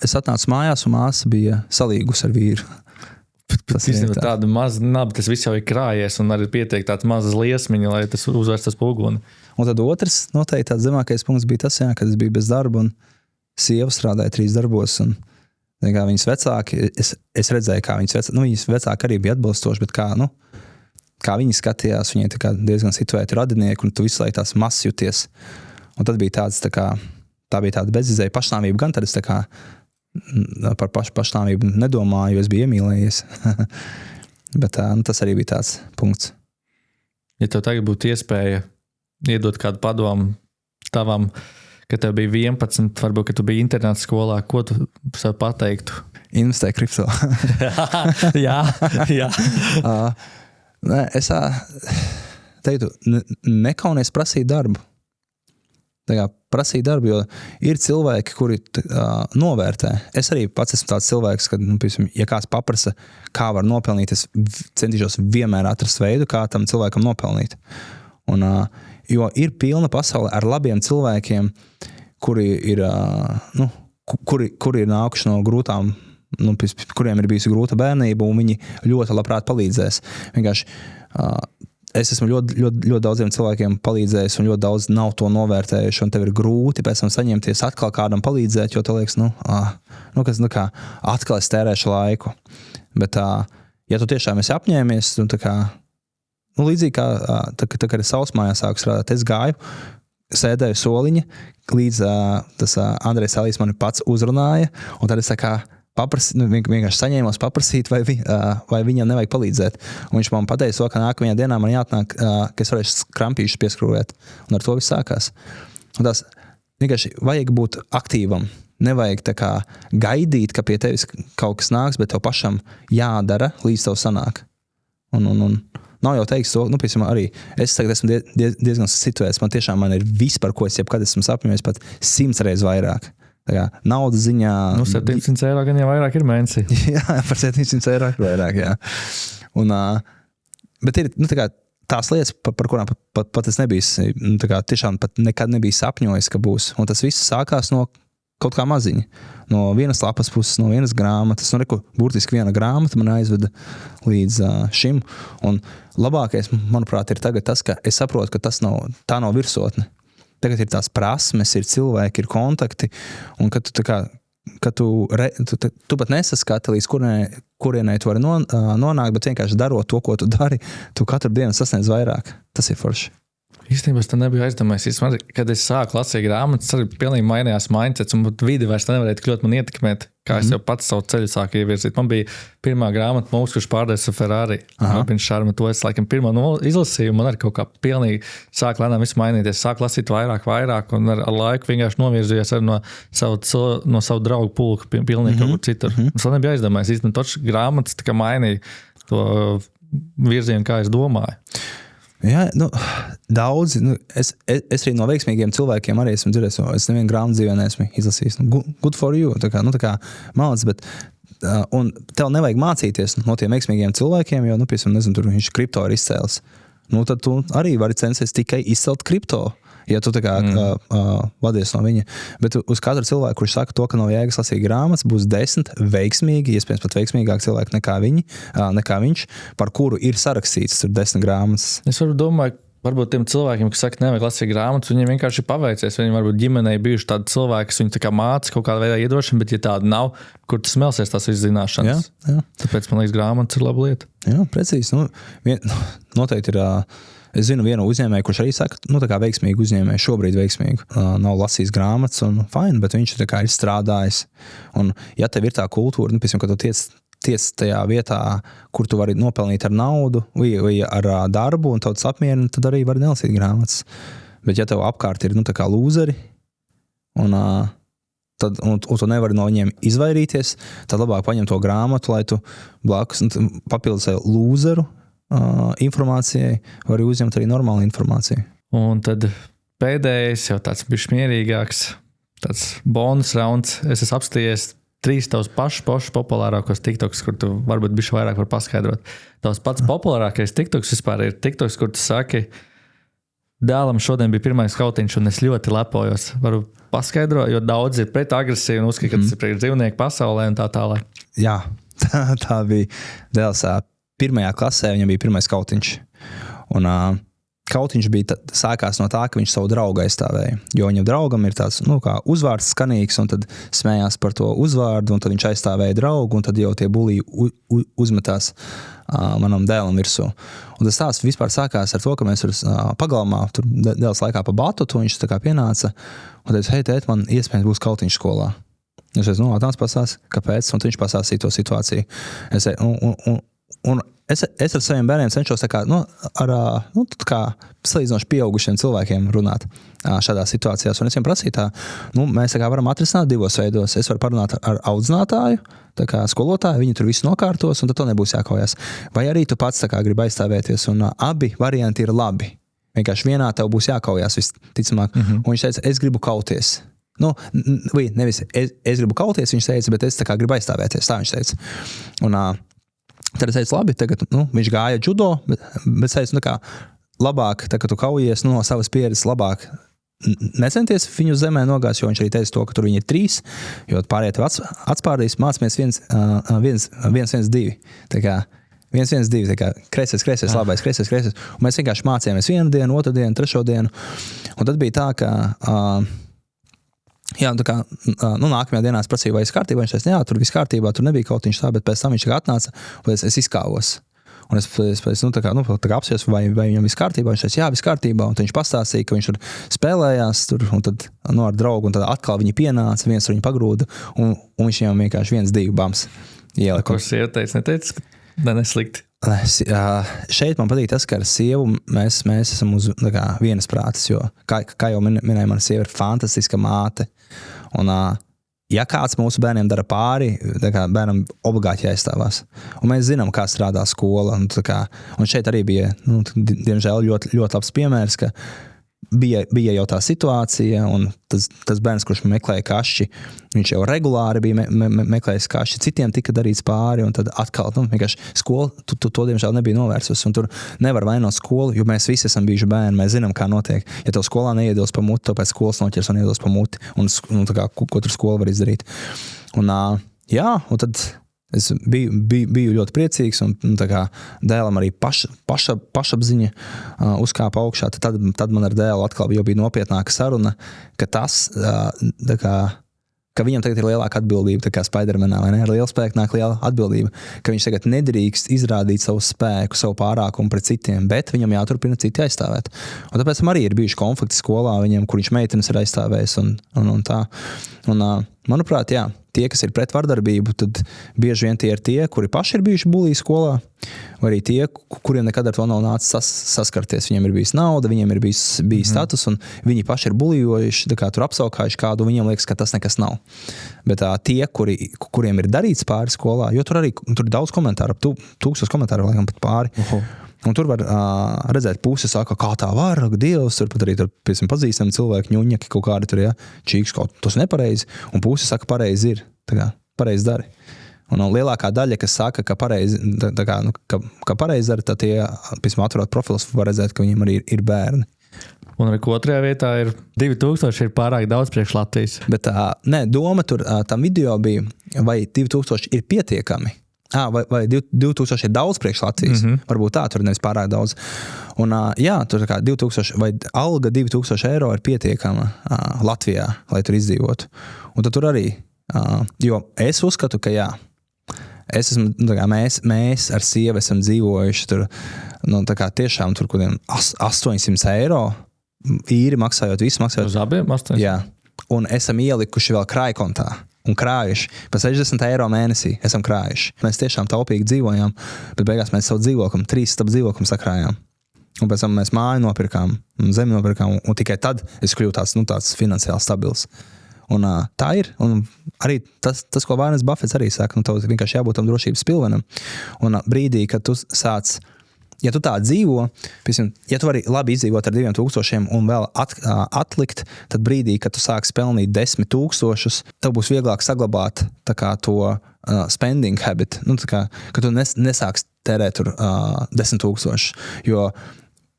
Es atnācu mājās, un māsa bija salīgus ar vīru. Tas īstenībā tāda maza, tas viss jau ir krājies, un arī pietiek tāds mazas liesmiņa, lai tas uzvērstas pulguni. Un tad otrs, noteikti tāds zemākais punkts bija tas, kad es biju bez darba, un sieva strādāja 3 darbos, un viņas vecāki, es redzēju, kā viņas vecāki arī bija atbalstoši, bet kā viņi skatījās, viņai diezgan situēti radinieki, un tu visu laiku tās mazs jūties. Un tad bija tāds, tā bija tāda bezizēja pašnāvība, gan tad es par pašnāvību nedomāju, jo es biju iemīlējies. Bet tas arī bija tāds punkts. Ja tev tagad būtu iespēja iedot kādu padomu tavam, ka tev bija 11, varbūt, ka tu biji internāta skolā, ko tu sev pateiktu? Investē kripto. jā. Es teiktu, nekaunies prasīt darbu. Prasīt darbu, jo ir cilvēki, kuri novērtē. Es arī pats esmu tāds cilvēks, ka, ja kāds paprasa, kā var nopelnīt, es centīšos vienmēr atrast veidu, kā tam cilvēkam nopelnīt. Un, jo ir pilna pasaule ar labiem cilvēkiem, kuri ir nākuši no grūtām, kuriem ir bijusi grūta bērnība, un viņi ļoti labprāt palīdzēs. Vienkārši es esmu ļoti daudziem cilvēkiem palīdzējis, un ļoti daudz nav to novērtējuši, un tev ir grūti pēc tam saņemties atkal kādam palīdzēt, jo tev liekas, atkal es tērēšu laiku. Bet, ja tu tiešām esi apņēmies, līdzīgi kā kad es Sausmājā sāku strādāt, es gāju, sēdēju soliņa, līdz tas Andrejs Alīs mani pats uzrunāja, un tad es vienkārši saņēmos paprasīt, vai viņam nevajag palīdzēt. Un viņš man pateica to, ka nākamajā dienā man jāatnāk, ka es varēšu krampīšus pieskrūvēt. Un ar to viss sākās. Un tās vienkārši vajag būt aktīvam. Nevajag gaidīt, ka pie tevis kaut kas nāks, bet tev pašam jādara, līdz tev sanāk. Un nav jau teiks to, piemēram, arī es tagad esmu diezgan situēts, man ir viss, par ko es jebkad esmu sapņojis, pat 100 reizes vairāk. Naudas ziņā... 700 eiro gan jau vairāk ir mēnesī. Jā, par 700 eiro ir vairāk, jā. Un, bet ir, tās lietas, par kurām pat es nebiju, tiešām pat nekad nebiju sapņojis, ka būs. Un tas viss sākās no kaut kā maziņa. No vienas lapas puses, no vienas grāmatas. Burtiski viena grāmata man aizveda līdz šim. Un labākais, manuprāt, ir tagad tas, ka es saprotu, ka tā nav virsotne. Tagad ir tās prasmes, ir cilvēki, ir kontakti, un ka tu pat nesaskati, līdz kurienai tu vari nonākt, bet vienkārši darot to, ko tu dari, tu katru dienu sasniedz vairāk. Tas ir forši. Īstenībā es tā nebiju aizdomājies. Kad es sāku lasīt grāmatas, arī pilnīgi mainījās mindsets, un vidi vairs nevarēja tik ļoti man ietekmēt, kā es jau pats savu ceļu sāku ievirzīt. Man bija pirmā grāmata mūsu, kurš pārdēs Ferrari. To es laikam pirmo izlasīju, man arī kaut kā pilnīgi sāk lēnām visu mainīties. Sāk lasīt vairāk, un ar laiku vienkārši novirzījos arī no savu draugu pulku pilnīgi kaut kur citur. Es vēl nebiju aizdomājies. Īstenībā točs grāmatas tā kā mainīja to virzienu, kā es domāju. Jā, daudzi, es arī no veiksmīgiem cilvēkiem arī esmu dzirdējis, es nevienu grāmatu dzīvē neesmu izlasījis. Good for you, tā kā malds, bet un tev nevajag mācīties no tiem veiksmīgiem cilvēkiem, jo, piemēram, nezinu, tur viņš kripto ir izcēlis. Tad tu arī vari censties tikai izcelt kripto, ja tu tā kā vadies no viņa. Bet uz katru cilvēku, kurš saka to, ka nav jēgas lasīt grāmatas, būs 10 veiksmīgi, iespējams pat veiksmīgāk cilvēki nekā viņš, par kuru ir sarakstīts tur 10 grāmatas. Es domāju, varbūt tiem cilvēkiem, kas saka, nevajag lasīt grāmatas, viņiem vienkārši ir paveicies. Viņiem varbūt ģimenei bijuši tādi cilvēki, kas viņu tā kā māca kaut kādā veidā iedrošina, bet ja tāda nav, kur tu smelsies tās visas zināšanas. Jā. Tāpēc, man liekas, grāmatas ir laba lieta. Jā, precīzi. Noteikti ir... Es zinu vienu uzņēmēju, kurš arī saka, tā kā veiksmīgu uzņēmēju, šobrīd veiksmīgu. Nav lasījis grāmatas un fine, bet viņš tā kā ir strādājis. Un ja tev ir tā kultūra, piemēram, ka tu tiec tajā vietā, kur tu vari nopelnīt ar naudu vai ar darbu un tautas apmierinu, tad arī vari nelasīt grāmatas. Bet ja tev apkārt ir, tā kā lūzeri un tu nevari no viņiem izvairīties, tad labāk paņem to grāmatu, lai tu blakus papildus lūzeru informācijai, var uzņemt arī normālu informāciju. Un tad pēdējais, jau tāds bišķi mierīgāks, tāds bonus rauns. Es esmu apstījies 3 tavs pašu populārākos TikToks, kur tu varbūt bišķi vairāk var paskaidrot. Tavs pats populārākais TikToks vispār ir TikToks, kur tu saki, dēlam šodien bija pirmais kautiņš un es ļoti lepojos. Varu paskaidrot, jo daudz ir pret agresīvi un uzskata, ka tas ir priekš dzīvnieku pasaulē un tā tālāk. Jā, tā bija dēls. 1. klasē viņam bija pirmais kautiņš. Un kautiņš bija sākās no tā, ka viņš savu draugu aizstāvēja. Jo viņam draugam ir tāds, kā uzvārds skanīgs, un tad smējās par to uzvārdu, un tad viņš aizstāvēja draugu, un tad jau tie bulī uzmetās manam dēlam virsū. Un tas tās vispār sākās ar to, ka mēs pagalmā, tur dēls laikā pa batutu, viņš tā kā pienāca, un teica, hei, tēt, man iespējams būs kautiņš skolā. Es teicu, tāds pasās, kāpēc, un viņš pasāsīja to situāciju. Un es ar saviem bērniem cenšos tā kā, tā kā salīdzinoši pieaugušiem cilvēkiem runāt šādās situācijās. Un es viņiem prasīju tā, mēs tā kā varam atrisināt 2 veidos. Es varu parunāt ar audzinātāju, tā kā skolotāju, viņi tur visu nokārtos, un tad to nebūs jākaujās. Vai arī tu pats tā kā gribi aizstāvēties, un abi varianti ir labi. Vienkārši vienā tev būs jākaujās visticamāk. Un viņš teica, es gribu kauties. Nevis, es gribu kauties, viņš teica, bet es tā kā gribu aizstāvēties, tā viņš teica. Un tad es teicu, labi, tagad viņš gāja judo, bet es teicu, kā labāk, tā, ka tu kaujies no savas pieredzes, labāk necenties viņu zemē nogās, jo viņš arī teica to, ka tur viņi ir 3, jo pārējie tev atspārdīs, mācamies 1-1-2. Tā kā 1-1-2, tā kā kreisais, labais, kreisais. Un mēs vienkārši mācījāmies 1 dienu, 2 dienu, 3 dienu. Un tad bija tā, ka jā, tā kā, nākamajā dienā es prasīju, vai viss kārtībā, viņš teica, jā, tur viss kārtībā, tur nebija kautiņš tā, bet pēc tam viņš atnāca, un es izkāvos. Un es tā kā apsies, vai viņam viss kārtībā, viņš teica, jā, viss kārtībā, un viņš pastāstīja, ka viņš tur spēlējās, un tad ar draugu, un tad atkal viņi pienāca, viens viņu pagrūda, un viņš viņam vienkārši 1-2 bams ielika. Ko sievu neteica, ka neslikti? Šeit man patīk tas, ka ar sievu mēs esam uz vienas prātas, jo, kā jau minēja, mana sieva ir fantastiska māte. Un, ja kāds mūsu bērniem dara pāri, bērnam obligāti jāizstāvās. Un mēs zinām, kā strādā skola. Un šeit arī bija, diemžēl, ļoti, ļoti labs piemērs, ka bija jau tā situācija, un tas bērns, kurš meklēja kašķi, viņš jau regulāri bija meklējis kašķi, citiem tika darīts pāri, un tad atkal, vienkārši skola, to diemžēl nebija novērsus, un tur nevar vainot skolu, jo mēs visi esam bijuši bērni, mēs zinām, kā notiek. Ja tev skolā neiedos pa muti, to pēc skolas noķers un iedos pa muti, un tā kā, ko tur skola var izdarīt. Un un tad es biju ļoti priecīgs, un tā kā dēlam arī pašapziņa uzkāpa augšā. Tad man ar dēlu atkal jau bija nopietnāka saruna, ka tas, ka viņam tagad ir lielāka atbildība, tā kā Spidermanā, vai ne? Ar lielu spēku nāk liela atbildība, ka viņš tagad nedrīkst izrādīt savu spēku, savu pārākumu pret citiem, bet viņam jāturpina citi aizstāvēt. Un tāpēc arī ir bijuši konflikti skolā viņam, kur viņš meitenes ir aizstāvējis un tā. Un, manuprāt, jā, tie, kas ir pret vardarbību, tad bieži vien tie ir tie, kuri paši ir bijuši bulī skolā, vai arī tie, kuriem nekad ar to nav nācis saskarties. Viņiem ir bijis nauda, viņiem ir bijis status, un viņi paši ir bulījojuši, tā kā tur apsaukājuši kādu, viņiem liekas, ka tas nekas nav. Bet tie, kuriem ir darīts pāri skolā, jo tur ir daudz komentāru, 1000 komentāru, laikam pat pāri. Un tur var redzēt pusi, saka, kā tā var, Dievs, tur pat arī piemēram, pazīstami cilvēki, ņuņaki kaut kādi tur, ja, čīks kaut tas nepareizi, un pusi saka, pareizi ir, tā kā, pareizi dari. Un lielākā daļa, kas saka, ka pareizi, ka pareizi dara, tad tie, piemēram, atverot profilus, var redzēt, ka viņiem arī ir bērni. Un arī otrajā vietā ir 2000 ir pārāk daudz priekš Latvijas. Bet doma tur tam video bija, vai 2000 ir pietiekami. Vai 2000 ir daudz priekš Latvijas. Varbūt tā, tur nevis pārāk daudz. Un jā, tur kā 2000, vai alga 2000 eiro ir pietiekama Latvijā, lai tur izdzīvotu. Un tad tur arī, jo es uzskatu, ka jā, mēs ar sievu esam dzīvojuši tur, tā kā tiešām tur kādiem 800 eiro, īri maksājot, visu maksājot. Uz abiem 800? Jā. Un esam ielikuši vēl krājkontā un krājuši. Pa 60 eiro mēnesī esam krājuši. Mēs tiešām taupīgi dzīvojām, bet beigās mēs savu dzīvokumu, 3 stabu dzīvokumu sakrājām. Un pēc tam mēs māju nopirkām, zemi nopirkām, un tikai tad es kļuvu tāds finansiāli stabils. Un tā ir. Un arī tas, ko Vārnes Buffets arī saka, tev vienkārši jābūt tam drošības pilvenam. Un brīdī, kad tu sāc, ja tu tā dzīvo, piemēram, ja tu vari labi izdzīvot ar 2000 un vēl atlikt, tad brīdī, kad tu sāks pelnīt 10 000, tev būs vieglāk saglabāt tā kā to spending habit, tā kā, ka tu nesāks tērēt tur 10 000, jo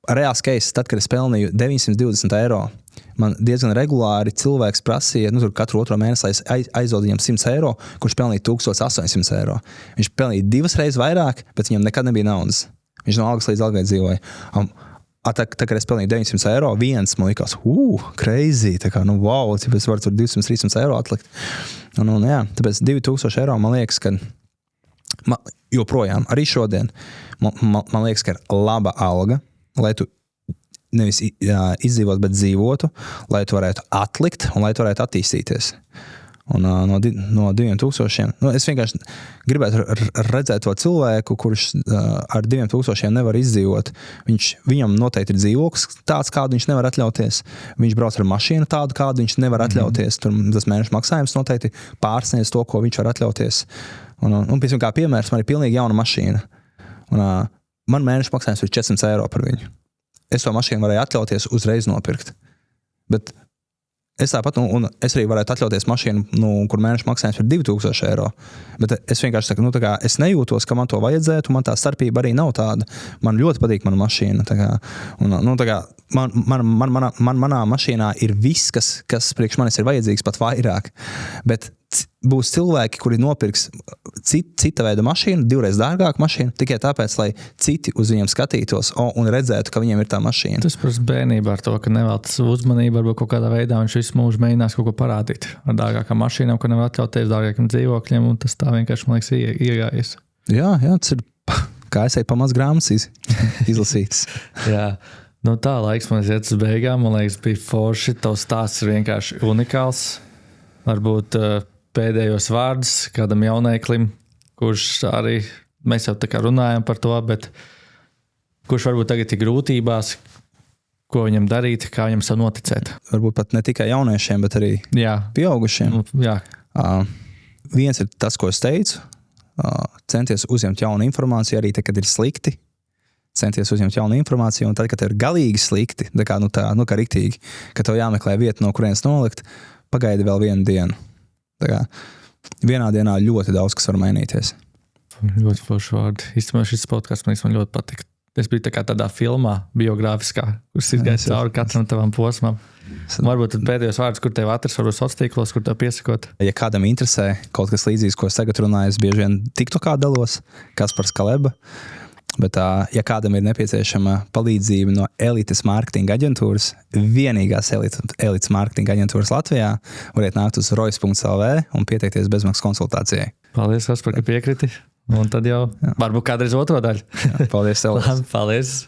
reāls case, tad, kad es pelnīju 920 eiro, man diezgan regulāri cilvēks prasīja, tur katru otro mēnesi aizdod viņam 100 eiro, kurš pelnīja 1800 eiro. Viņš pelnīja 2 reizes vairāk, bet viņam nekad nebija naudas. Viņš no algas līdz algai dzīvoja. Tā, kad es pelnīju 900 eiro, viens man likās, crazy, tā kā, wow, es varu tur 200-300 eiro atlikt. Jā, tāpēc 2000 eiro man liekas, ka joprojām, arī šodien, man liekas, ka ir laba alga, lai tu nevis izdzīvot, bet dzīvotu, lai tu varētu atlikt un lai tu varētu attīstīties. Un no 2000, es vienkārši gribētu redzēt to cilvēku, kurš ar 2000 nevar izdzīvot. Viņam noteikti ir dzīvoklis tāds, kādu viņš nevar atļauties. Viņš brauc ar mašīnu tādu, kādu viņš nevar atļauties. Tur tas mēneša maksājums noteikti pārsniedz to, ko viņš var atļauties. Un kā piemērs, man ir pilnīgi jauna mašīna. Un man mēneša maksājums ir 400 eiro par viņu. Es to mašīnu varēju atļauties uzreiz nopirkt. Bet es tāpat, un es arī varētu atļauties mašīnu, kur mēneša maksājums ir 2000 eiro. Bet es vienkārši saku, tā kā es nejūtos, ka man to vajadzētu, man tā starpība arī nav tāda. Man ļoti patīk mana mašīna. Tā kā, tā kā manā mašīnā ir viss, kas priekš manis ir vajadzīgs, pat vairāk. Bet būs cilvēki, kuri nopirks cita veida mašīnu, 2 reizes dārgāku mašīnu, tikai tāpēc, lai citi uz viņiem skatītos un redzētu, ka viņiem ir tā mašīna. Tas prasa bērnībā ar to, ka nevēlas uzmanību, varbūt kaut kādā veidā viņš visu mūžu mēģinās kaut ko parādīt. Ar dārgākām mašīnām, ko nevar atļauties, dārgākiem dzīvokļiem, un tas tā vienkārši, man liekas, iegājies. Jā, tas ir, kā es eju pamaz grāmatas izlasītas. Jā. Tā, laiks man iet uz beigām, man liekas, bija forši. Tavs stāsts ir vienkārši unikāls. Varbūt pēdējos vārdus kādam jaunēklim, kurš arī, mēs jau tā kā runājam par to, bet kurš varbūt tagad ir grūtībās, ko viņam darīt, kā viņam sev noticēt. Varbūt pat ne tikai jauniešiem, bet arī pieaugušiem. Jā. Viens ir tas, ko es teicu, centies uzņemt jaunu informāciju, arī te, kad ir slikti, centies uzņemt jaunu informāciju, un tad, kad ir galīgi slikti, kā riktīgi, ka tev jāmeklē vieta, no kurienes nolikt, pagaidi vēl vienu dienu. Vienā dienā ļoti daudz, kas var mainīties. Ļoti forši vārdi. Īstenībā šis podcasts man ļoti patika. Es biju tādā filmā, biogrāfiskā, kurš izgāja cauri katram tavam posmam. Varbūt tad pēdējos vārdus, kur tev atrast, varbūt sociālos tīklos, kur tev piesakot. Ja kādam interesē kaut kas līdzīgs, ko es tagad runāju, es bieži vien TikTokā dalos, Kaspars Kaleba. Bet, ja kādam ir nepieciešama palīdzība no elites mārketinga aģentūras, vienīgās elites mārketinga aģentūras Latvijā, variet nākt uz rojas.lv un pieteikties bezmaksas konsultācijai. Paldies, Kaspar, ka piekriti. Un tad jau varbūt kādreiz otro daļu. Paldies tev. Paldies.